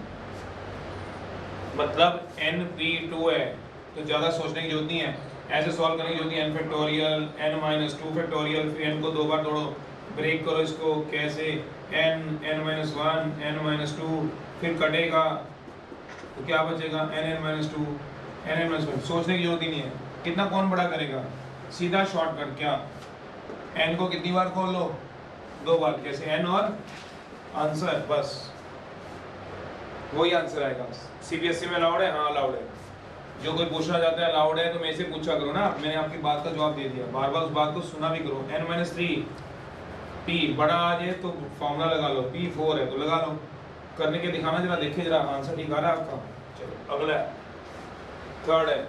मतलब NP2 है, तो ज़्यादा सोचने की जरूरत नहीं है, ऐसे सॉल्व करने की जरूरत नहीं है। n फैक्टोरियल, n-2 फैक्टोरियल, फिर n को 2 बार तोड़ो, ब्रेक करो इसको, कैसे, n, n-1, n-2, फिर कटेगा तो क्या बचेगा, n-2, n-1, सोचने की जरूरत ही नहीं है। कितना कौन बड़ा करेगा, सीधा शॉर्टकट, क्या n को कितनी बार खोल लो, 2 बार, कैसे, n और आंसर, बस वही आंसर आएगा। CBSE में अलाउड है? हाँ अलाउड है। जो कोई पूछना चाहता है अलाउड है तो मेरे से पूछा करो ना, मैंने आपकी बात का जवाब दे दिया, बार बार उस बात को सुना भी करो। n-3 p बड़ा आ जाए तो फॉर्मूला लगा लो, p4 है तो लगा लो, करने के दिखाना जरा, देखिए जरा आंसर ठीक आ रहा है आपका। चलो अगला है, थर्ड है,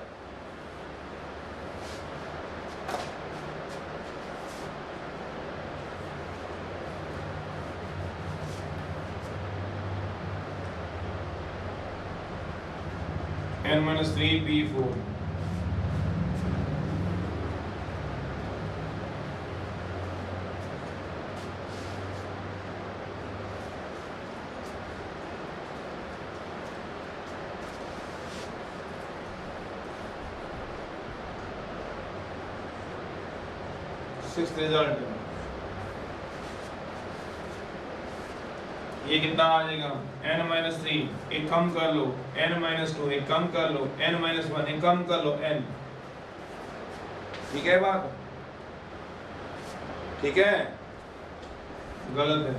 n-3 p4, सिक्स्थ रिजल्ट है। ये कितना आ जाएगा, n-3, एक कम कर लो, n-2, एक कम कर लो, n-1, एक कम कर लो, n, ठीक है बात, ठीक है, गलत है,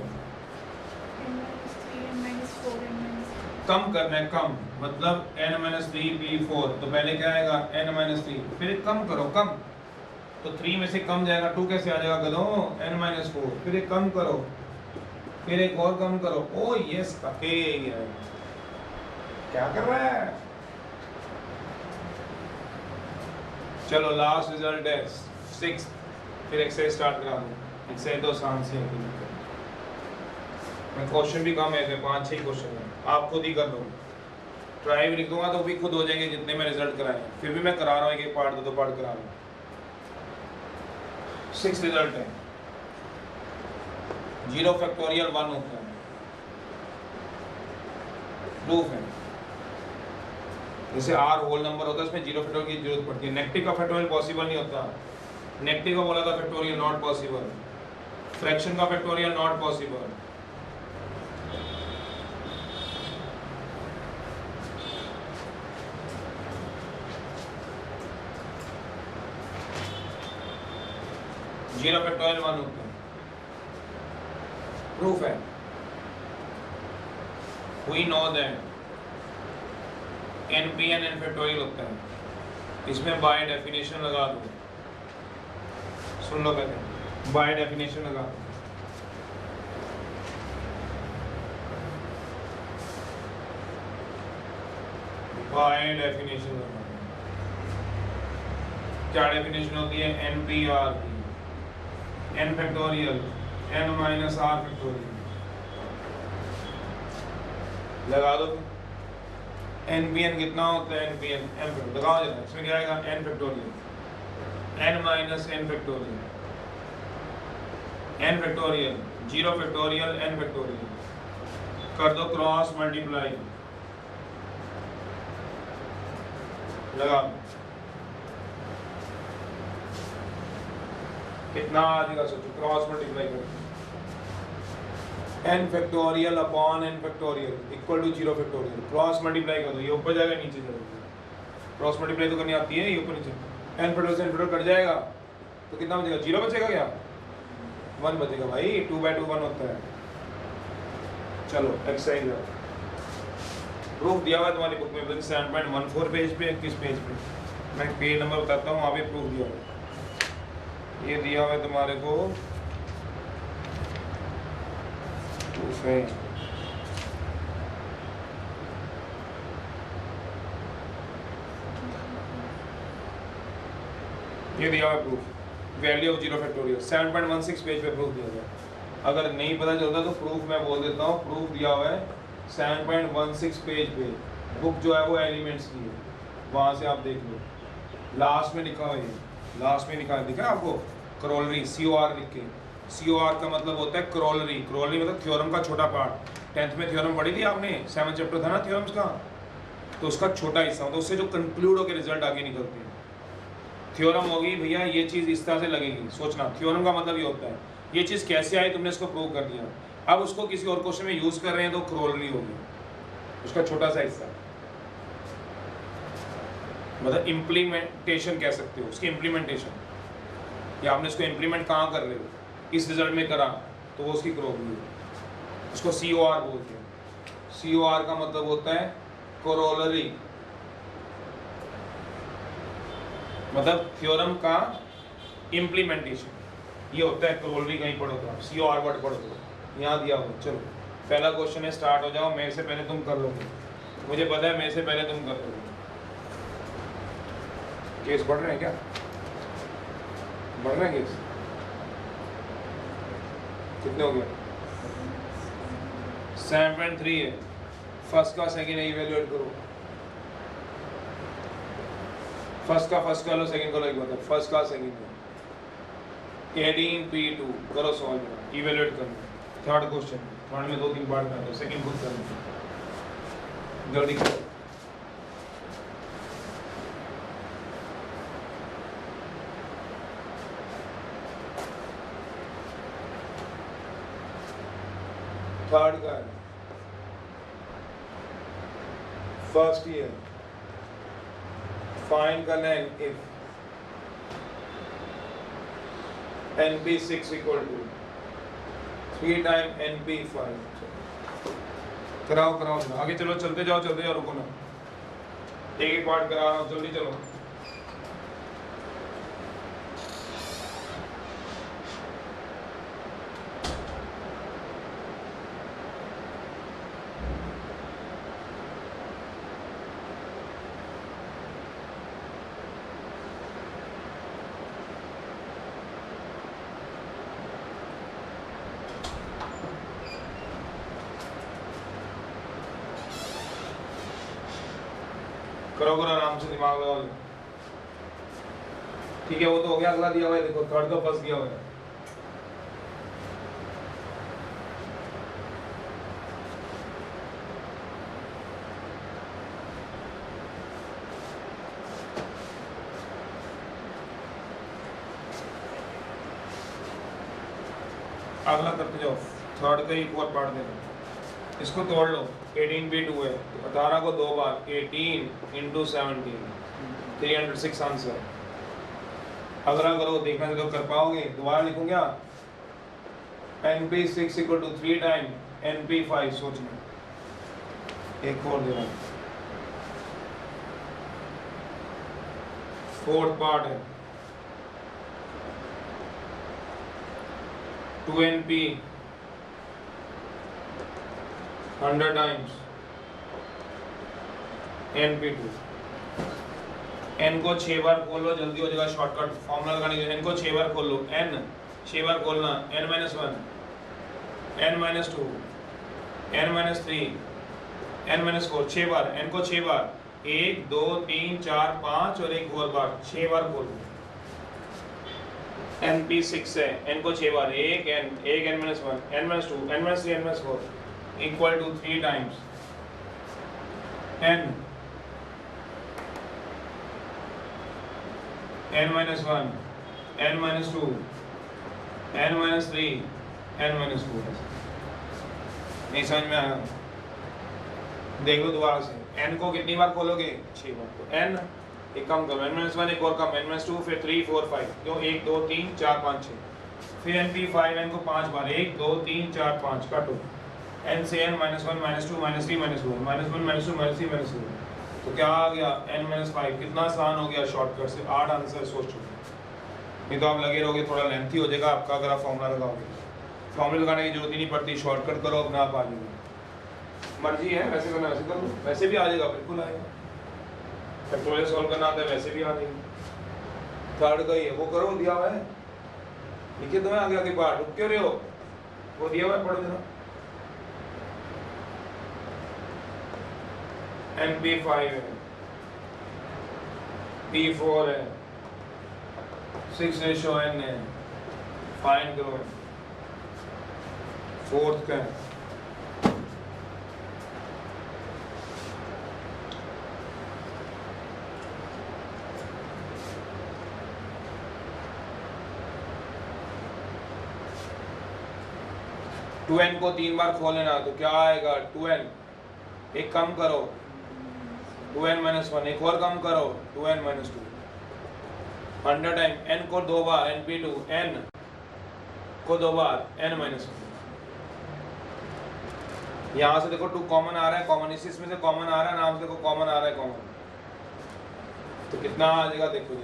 कम करना है, कम मतलब n-3 p4, तो पहले क्या आएगा, n-3, फिर एक कम करो, कम, तो 3 में से कम जाएगा, 2 कैसे आ जाएगा गधों, n-4, फिर एक कम करो, फिर एक और कम करो, ओ यस काके, क्या कर रहा है। चलो लास्ट रिजल्ट है 6, फिर एक्सरसाइज स्टार्ट करा दूं, एक्सरसाइज तो आसान से है, मैं क्वेश्चन भी कम है, 5-6 क्वेश्चन है, आप खुद ही कर लो, ट्राई भी लिख दूंगा तो भी खुद हो जाएंगे जितने मैं रिजल्ट कराए, फिर भी मैं करा रहा हूँ, एक पार्ट 2 पार्ट करा रहा हूँ। 6 रिजल्ट है, 0 फैक्टोरियल 1 होता है, प्रूफ है, जैसे r होल नंबर होता है इसमें 0 फैक्टोरियल की जरूरत पड़ती है, नेगेटिव का फैक्टोरियल पॉसिबल नहीं होता, नेगेटिव का बोला था फैक्टोरियल नॉट पॉसिबल, फ्रैक्शन का factorial not possible, zero factorial 1 होता है, प्रूफ है। We know that NPN n factorial होता है, इसमें बाय डेफिनेशन लगा दो, सुन लो पहले, बाय डेफिनेशन लगा दो, बाय डेफिनेशन लगा दो, क्या डेफिनेशन होती है, NPR की, n factorial n minus r factorial, लगा दो, NPN कितना होता है, NPN m लगाओ जरा, इसमें क्या आएगा, n factorial, n minus n factorial, n factorial, 0 factorial, n factorial, कर दो क्रॉस मल्टीप्लाई, लगा दो, कितना आ जाएगा, सोचो, क्रॉस मल्टीप्लाई करो, n factorial upon n factorial equal to 0 factorial, cross multiply कर दो, ये ऊपर जाएगा नीचे जाएगा, क्रॉस मल्टीप्लाई तो करनी आती है, ये ऊपर नीचे, n फैक्टोरियल से n फैक्टोरियल कट जाएगा तो कितना बचेगा, 0 बचेगा, क्या 1 बचेगा भाई, 2/2 1 होता है। चलो एक्सरसाइज प्रूफ दिया हुआ है तुम्हारी बुक में 7.14 पेज पे, किस पेज पे, मैं पेज नंबर बताता हूँ, वहाँ पे प्रूफ दिया हुआ है, ये दिया हुआ है तुम्हारे को, प्रूफ है, ये दिया हुआ है proof, value of 0 factorial 7.16 page पे प्रूफ दिया गया। अगर नहीं पता चलता तो प्रूफ मैं बोल देता हूँ, प्रूफ दिया हुआ है 7.16 पेज पे, बुक जो है वो एलिमेंट्स की है, वहाँ से आप देख लो, लास्ट में लिखा हुआ है, लास्ट में लिखा है, दिखा आपको क्रोलरी, COR लिख के। COR का मतलब होता है क्रोलरी, क्रोलरी मतलब थ्योरम का छोटा पार्ट। 10th में थ्योरम पढ़ी थी आपने, 7th चैप्टर था ना थ्योरम्स का, तो उसका छोटा हिस्सा मतलब उससे जो कंक्लूड होकर रिजल्ट आगे निकलते हैं। थ्योरम होगी भैया ये चीज़ इस तरह से लगेगी, सोचना थ्योरम का मतलब ये होता है ये चीज़ कैसे आई, तुमने इसको प्रूव कर दिया, अब उसको किसी और क्वेश्चन में यूज़ कर रहे हैं तो क्रोलरी होगी, उसका छोटा सा हिस्सा, मतलब इम्प्लीमेंटेशन कह सकते हो, उसकी इम्प्लीमेंटेशन, या आपने इसको इम्प्लीमेंट कहाँ कर रहे हो, इस रिजल्ट में करा तो वो उसकी क्रोलरी है, उसको COR बोलते हैं। COR का मतलब होता है कोरोलरी, मतलब थ्योरम का इम्प्लीमेंटेशन, ये होता है क्रोलरी। कहीं पढ़ो तो आप COR वर्ड पढ़ो तो यहाँ दिया हुआ। चलो पहला क्वेश्चन है, स्टार्ट हो जाओ, मेरे से पहले तुम कर लोगे, मुझे पता है मेरे से पहले तुम कर लोगे। केस बढ़ रहे हैं क्या, बढ़ रहे हैं केस, कितने हो गए? 7.3 है, फर्स्ट का सेकंड इवैल्यूएट करो, फर्स्ट का लो, सेकंड का लो, एक बात है, फर्स्ट का सेकंड का 18P2 करो, सॉल्व इवैल्यूएट करो। थर्ड क्वेश्चन, थर्ड में 2-3 पार्ट में, तो सेकंड खुद करो, जल्दी करो। थर्ड का है, फर्स्ट ईयर, फाइंड करना है if NP6 equal to 3 time NP5। कराओ कराओ, आगे चलो, चलते जाओ, रुको ना, एक एक पार्ट करा रहा हूँ, जल्दी चलो। करो आराम से, दिमाग लगाओ। ठीक है, वो तो हो गया, अगला दिया हुआ है, देखो थर्ड का फर्स्ट दिया हुआ है। अगला करते जाओ, थर्ड का एक और पार्ट देना, इसको तोड़ लो। 18P2 है, 18 को 2 बार, 18 × 17, 306 आंसर। अगला करो, देखना तो कर पाओगे, दोबारा लिखूं क्या? NP6 equal to 3 time NP5, सोचना। एक और देना, फोर्थ पार्ट है 2NP 100 टाइम्स NP2। n को 6 बार खोल लो, जल्दी हो जाएगा, शॉर्टकट फॉर्मूला लगाने के लिए। n को 6 बार खोल लो, n 6 बार खोलना, n - 1, n - 2, n - 3, n - 4, 6 बार, n को 6 बार, 1 2 3 4 5 और एक और बार, 6 बार खोल लो। NP6 है, n को 6 बार, 1 n - 1, n - 2, n - 3, n - 4 equal to 3 times n n - 1, n - 2, n - 3, n - 4। नहीं समझ में आया? देख लो दोबारा से, n को कितनी बार खोलोगे? 6 बार। तो n एक कम करो, n - 1 एक और कम, n - 2, फिर 3 4 5, क्यों 1 2 3 4 5 6, फिर NP5, n को 5 बार, 1 2 3 4 5, काटो, n से n - 1 - 2 - 3 - 4, -1 - 2 - 3 - 4, तो क्या आ गया? n - 5। कितना आसान हो गया, शॉर्टकट से 8 आंसर सोच चुके। नहीं तो आप लगे रहोगे, थोड़ा लेंथी हो जाएगा आपका अगर आप फॉर्मूला लगाओगे। फॉर्मूला लगाने की जरूरत ही नहीं पड़ती, शॉर्टकट करो, अपने आप आ जाएगा। मर्जी है, वैसे करना वैसे कर लो, वैसे भी आ जाएगा, बिल्कुल आएगा। फैक्टोरियल सॉल्व करना आता है, वैसे भी आ जाएगा। थर्ड का ही है, वो करो, दिया हुआ है लिखे दो आगे आगे बाहर रुक क्यों रहे हो? वो दिया हुआ पढ़ो जरा। NP5 है, P4 है, 6:n है, फाइंड करो। फोर्थ का है 2n को 3 बार खोल लेना तो क्या आएगा 2n। एक कम करो 2n-1, एक और कम करो 2n-2। 100 टाइम n को 2 बार np2 n को 2 बार n-1। यहाँ से देखो 2 कॉमन आ रहा है, कॉमन इसमें से कॉमन आ रहा है, नाम से देखो कॉमन आ रहा है कॉमन, तो कितना आ जाएगा देखो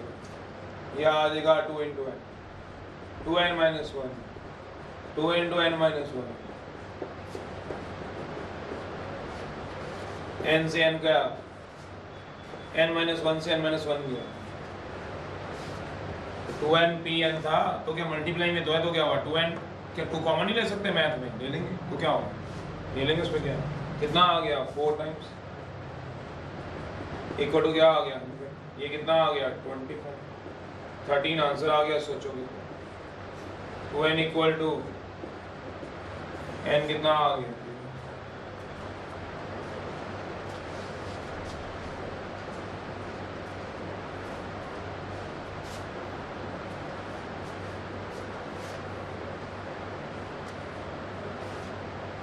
ये आ जाएगा 2 × n 2n-1 2 × n-1 n से n गया n-1 से n-1 गया 2n था तो क्या मल्टीप्लाई में 2 है तो क्या हुआ 2n। क्या 2 कॉमन नहीं ले सकते मैथ में? ले लेंगे तो क्या होगा, ले लेंगे उसमें क्या कितना आ गया 4 टाइम्स इक्वल टू क्या आ गया ये कितना आ गया 25 13 आंसर आ गया। सोचोगे 2n इक्वल टू n कितना आ गया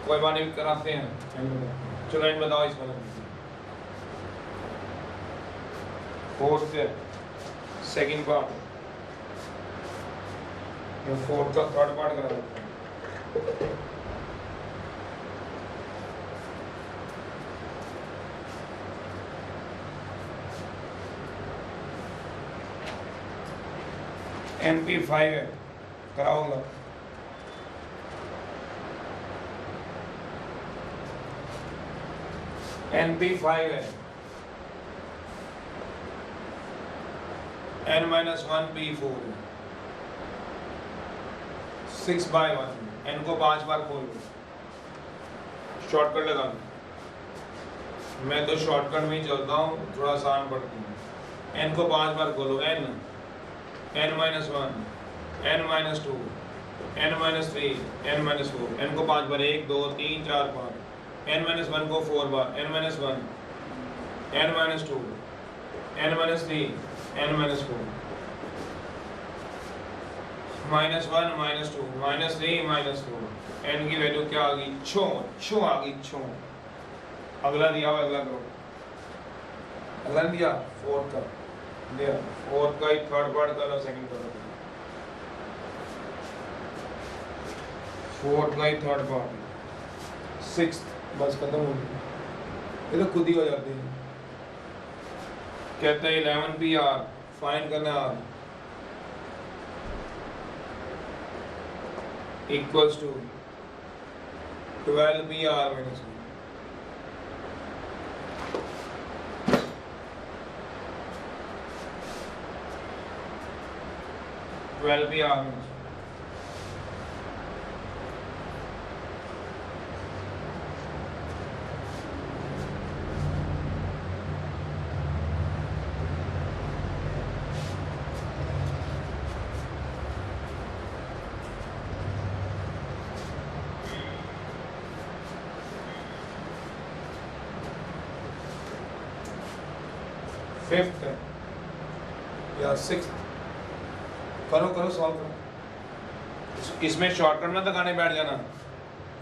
कोई बात नहीं कराते हैं। चलो इन बताओ इस वाला फोर्थ सेकंड पार्ट या फोर्थ का थर्ड पार्ट करा देते हैं। NP5 है कराऊंगा। NP5 है n-1 P4 6/1 n को 5 बार खोल लो। शॉर्टकट लगा मैं तो शॉर्टकट में ही चलता हूँ, थोड़ा आसान पड़ती है। n को 5 बार खोलो n n-1 n-2 n-3 n-4 n को 5 बार 1 2 3 4 5 n-1 को 4 बार n-1 n-2 n-3 n-4 -1 -2 -3 -4 n की वैल्यू क्या आ गई 6 आ गई 6। अगला दिया हुआ अगला करो। अगला दिया फोर्थ का दिया फोर्थ का ही थर्ड पार्ट करो सेकंड करो फोर्थ का ही थर्ड पार्ट सिक्स्थ बस खत्म हो गई। ये तो खुद ही हो जाती है। कहते हैं 11PR फाइंड करना r equals to 12PR -1 12PR -1 fifth या सिक्स्थ करो करो सॉल्व करो। इसमें शॉर्टकट में लगाने बैठ जाना।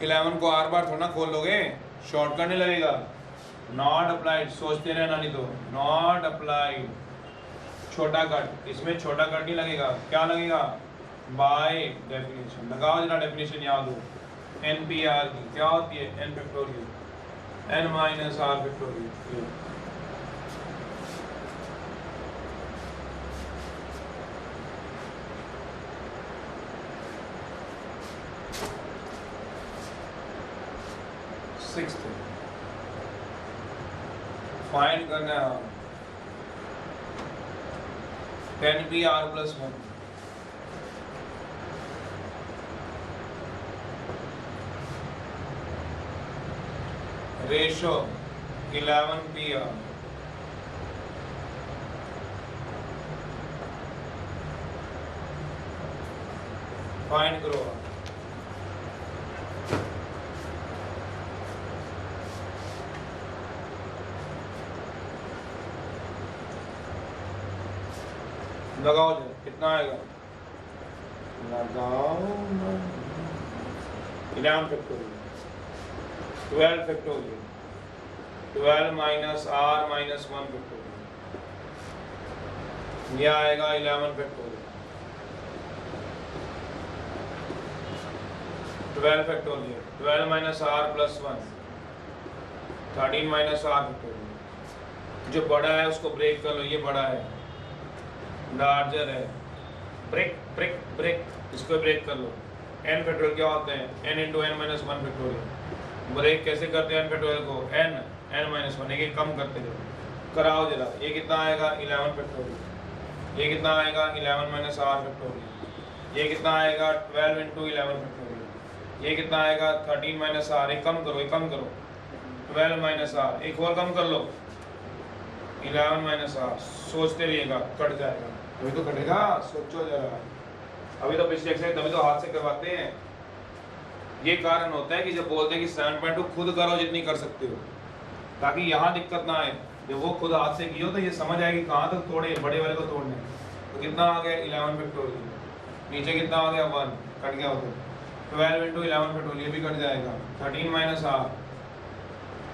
11 को r बार थोड़ा खोल लोगे, शॉर्टकट नहीं लगेगा। नॉट अप्लाइड सोचते रहना, नहीं तो नॉट अप्लाइड छोटा कट, इसमें छोटा कट नहीं लगेगा। क्या लगेगा बाय डेफिनेशन। लगाओ जरा डेफिनेशन याद हो। NPR की क्या होती है n factorial n minus r factorial. Sixth find करना है 10PR + 1 रेशो 11PR फाइंड करो। लगाओ जो कितना आएगा, लगाओ 11 factorial 12 factorial 12 minus r minus 1 factorial, यह आएगा 11 factorial 12 factorial 12 minus r plus 1 13 minus r factorial. जो बड़ा है उसको ब्रेक कर लो, ये बड़ा है, लार्जर है, ब्रेक ब्रेक ब्रेक, इसको ब्रेक कर लो। n फैक्टोरियल क्या होते हैं, n into N minus 1 factorial. Break कैसे करते हैं n फैक्टोरियल को, n माइनस 1, एक कम करते जाओ। कराओ जरा, ये कितना आएगा 11 फैक्टोरियल, ये कितना आएगा 11 माइनस r फैक्टोरियल, ये कितना आएगा 12 इंटू 11 फैक्टोरियल, ये कितना आएगा 13 माइनस r, एक कम करो, एक कम करो, 12 माइनस r, एक और कम कर लो 11 माइनस r। सोचते रहिएगा, कट जाएगा, अभी तो कटेगा, सोचो जरा। अभी तो पिछले एक्सरसाइज तभी तो हाथ से करवाते हैं। ये कारण होता है कि जब बोलते हैं कि 7.2 खुद करो जितनी कर सकते हो, ताकि यहाँ दिक्कत ना आए। जब वो खुद हाथ से किया तो ये समझ आएगी कहाँ तक तोड़े, बड़े वाले को तोड़ने। तो कितना आ गया 11 फैक्टोरियल, नीचे कितना आ गया 1, कट गया होता है 12 इंटू 11 फैक्टोरियल, ये भी कट जाएगा 13 माइनस r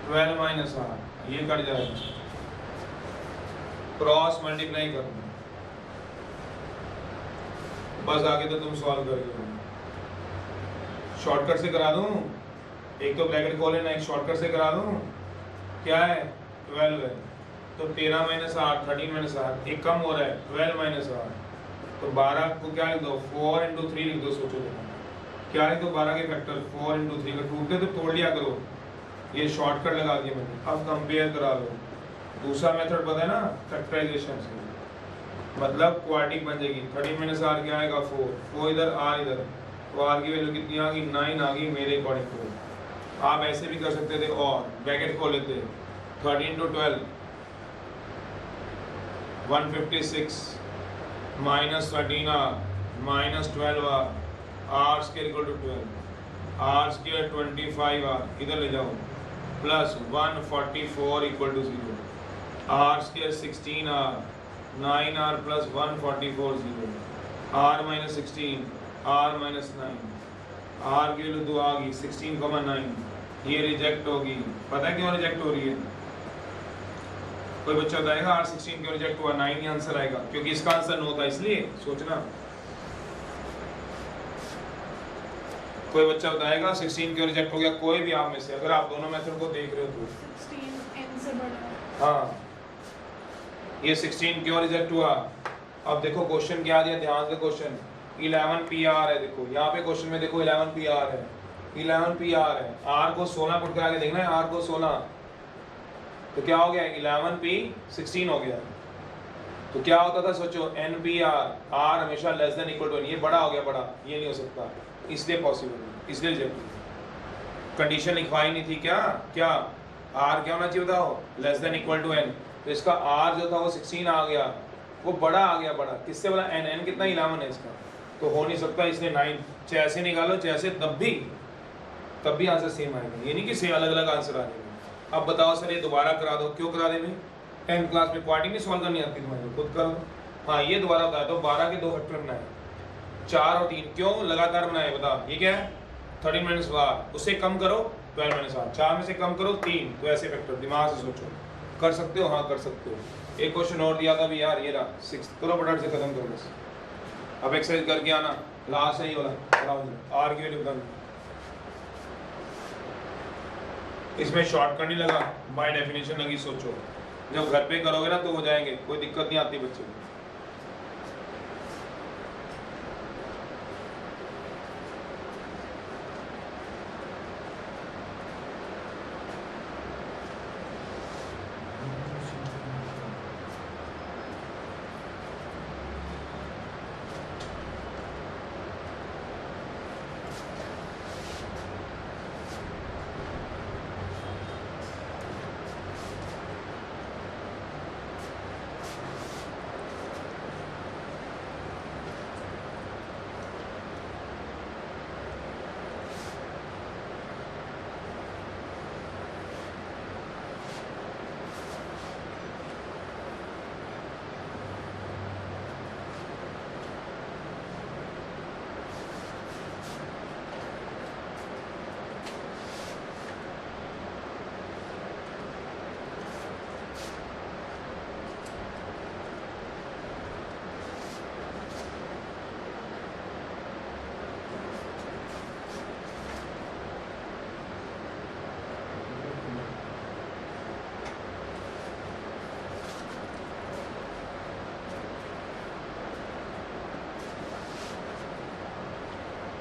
12 माइनस r, ये कट जाएगा। क्रॉस मल्टीप्लाई करना, बस आगे तो तुम सॉल्व करोगे। शॉर्टकट से करा दूं, एक तो ब्रैकेट खोल लेना, एक शॉर्टकट से करा दूं। क्या है 12 है, तो 13 माइनस r 13 माइनस r, एक कम हो रहा है 12 माइनस r, तो 12 को क्या लिख दो 4 इंटू 3 लिख दो। सोचो क्या लिख दो, 12 के फैक्टर 4 इंटू 3 का टूटते तो तोड़ लिया करो। ये शॉर्टकट लगा दिया मैंने। अब कंपेयर करा लो, दूसरा मेथड पता है ना, फैक्टराइजेशन से, मतलब क्वाड्रेटिक बन जाएगी। 13 माइनस r क्या आएगा 4 इधर r इधर, तो r की वैल्यू कितनी आ गई 9 आ गई मेरे अकॉर्डिंग टू। आप ऐसे भी कर सकते थे, और ब्रैकेट खोल लेते 13 to 12 156 minus 13r minus 12r, r square equal to 12, r square 25r, इधर ले जाओ, plus 144 equal to 0, r square 16r 9r plus 144 0, r minus 16 r minus 9, r की वैल्यू 2 आ गई 16,9, ये रिजेक्ट होगी। पता है क्यों रिजेक्ट हो रही है? कोई बच्चा बताएगा r16 क्यों रिजेक्ट हुआ? 9 ही आंसर आएगा, क्योंकि इसका आंसर 9 था, इसलिए सोचना। कोई बच्चा बताएगा 16 क्यों रिजेक्ट हो गया? कोई भी आप में से, अगर आप दोनों मेथड को देख रहे हो तो 16 n से बड़ा। हाँ, ये 16 क्यों रिजेक्ट हुआ? अब देखो क्वेश्चन क्या दिया, ध्यान से क्वेश्चन 11 PR है। देखो यहाँ पे क्वेश्चन में देखो 11 PR है, 11 PR है। r को 16 पुट करा के देखना है, r को 16, तो क्या हो गया 11p 16 हो गया। तो क्या होता था सोचो, NPR, r हमेशा less than equal to n, ये बड़ा हो गया, बड़ा ये नहीं हो सकता, इसलिए पॉसिबल, इसलिए रिजेक्ट। कंडीशन लिखवाई नहीं थी क्या? क्या r क्या होना चाहिए बताओ, less than equal to n। तो इसका r जो था वो 16 आ गया, वो बड़ा आ गया, बड़ा किससे बड़ा? n कितना 11 है इसका, तो हो नहीं सकता, इसलिए 9। जैसे निकालो जैसे, तब भी आंसर सेम आएगा, ये नहीं कि सेम अलग अलग आंसर आ जाएगा। अब बताओ सर ये दोबारा करा दो, क्यों करा देंगे? 10th क्लास में क्वाड्रेटिक नहीं सॉल्व करनी आती तुम्हारे, खुद करो। हाँ ये दोबारा बता दो, 12 के 2 फैक्टर बनाए, 4 और 3, क्यों लगातार बनाए बताओ? ये क्या है 13 माइनस r, उससे कम करो 12 माइनस r, 4 में से कम करो 3, तो ऐसे फैक्टर दिमाग से सोचो। कर सकते हो? हाँ कर सकते हो। एक क्वेश्चन और दिया था भी यार, ये रहा 6, करो फटाफट से खत्म करो बस। अब एक्सरसाइज करके आना, लास्ट है ये वाला, r की वैल्यू बताना। इसमें शॉर्टकट नहीं लगा, बाय डेफिनेशन लगी। सोचो जब घर पे करोगे ना तो हो जाएंगे, कोई दिक्कत नहीं आती बच्चे को।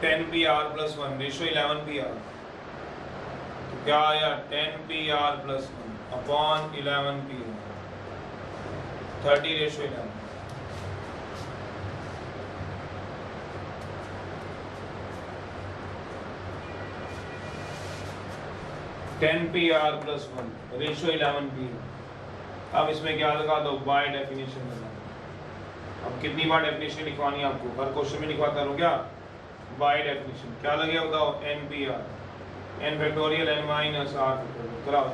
10PR + 1 रेशो 11PR, तो क्या आया 10PR + 1 upon 11PR, 30:11। 10PR + 1 ratio 11PR। अब इसमें क्या लगा दो, बाय डेफिनेशन लगा। अब कितनी बार डेफिनेशन लिखवानी है आपको, हर क्वेश्चन में लिखवाता रहूं क्या, बाय डेफिनेशन। क्या लगेगा बताओ, NPR n factorial n minus r factorial कराओ।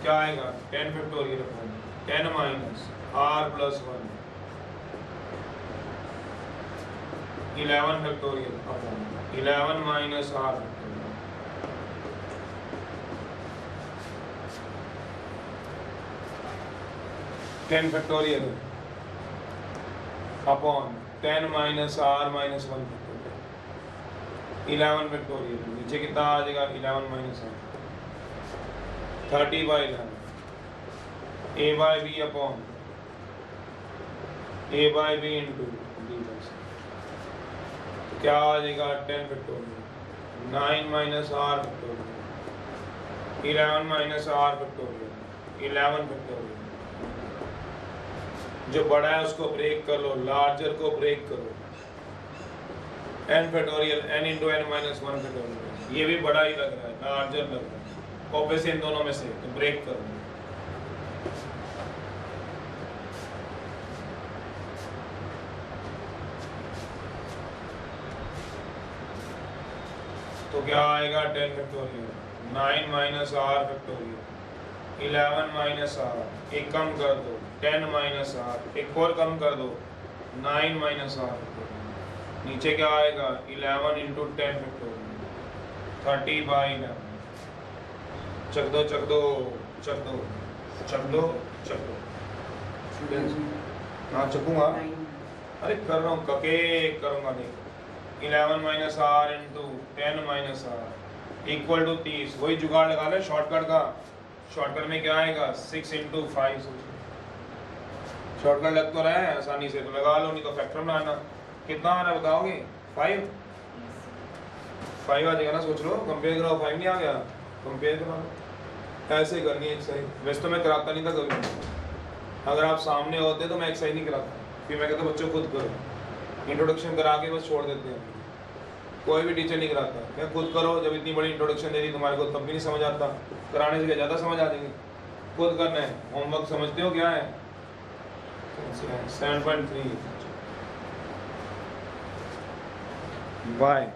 क्या आएगा 10 factorial upon 10 minus r + 1 11 factorial upon 11 minus r factorial. 10 factorial upon 10 minus r minus 1 factorial, 11 factorial. नीचे कितना आ जाएगा 11 minus r, 30/11 a/b upon a/b into d/c। क्या आ जाएगा 10 factorial, 9 minus r factorial, 11 minus r factorial, 11 factorial. जो बड़ा है उसको ब्रेक कर लो, लार्जर को ब्रेक करो, n factorial n into n minus 1 factorial. ये भी बड़ा ही लग रहा है, लार्जर लग रहा है, कॉपी से इन दोनों में से तो ब्रेक करो। तो क्या आएगा 10 factorial, 9 minus r factorial, 11 minus r, एक कम कर दो 10 माइनस r, एक और कम कर दो 9 माइनस r। नीचे क्या आएगा 11 इंटू 10 फैक्टोरियल, 30/11। चक दो चक दो चक दो चक दो चक दो। हाँ चकूंगा, अरे कर रहा हूँ, कके करूँगा नहीं। 11 minus r into 10 minus r equal to 30। वही जुगाड़ लगा ले शॉर्टकट का। शॉर्टकट में क्या आएगा 6 इंटू 5। शॉर्टकट लग तो रहा है आसानी से, तो लगा लो, नहीं तो फैक्टर बनाना। कितना आ रहा है बताओगे, 5 आ जाएगा ना, सोच लो, कंपेयर करो। 5 नहीं आ गया, कंपेयर करो, ऐसे करनी है एक्सरसाइज। वैसे तो मैं कराता नहीं था कभी, अगर आप सामने होते तो मैं एक्सरसाइज नहीं कराता, फिर मैं कहता बच्चों खुद करो, इंट्रोडक्शन करा के बस छोड़ देते हैं। कोई भी टीचर नहीं कराता, मैं खुद करो। जब इतनी बड़ी इंट्रोडक्शन दे दी तुम्हारे को तब भी नहीं समझ आता, कराने से ज़्यादा समझ आ जाएंगे। खुद करना है। होमवर्क समझते हो क्या है, 7.3। बाय।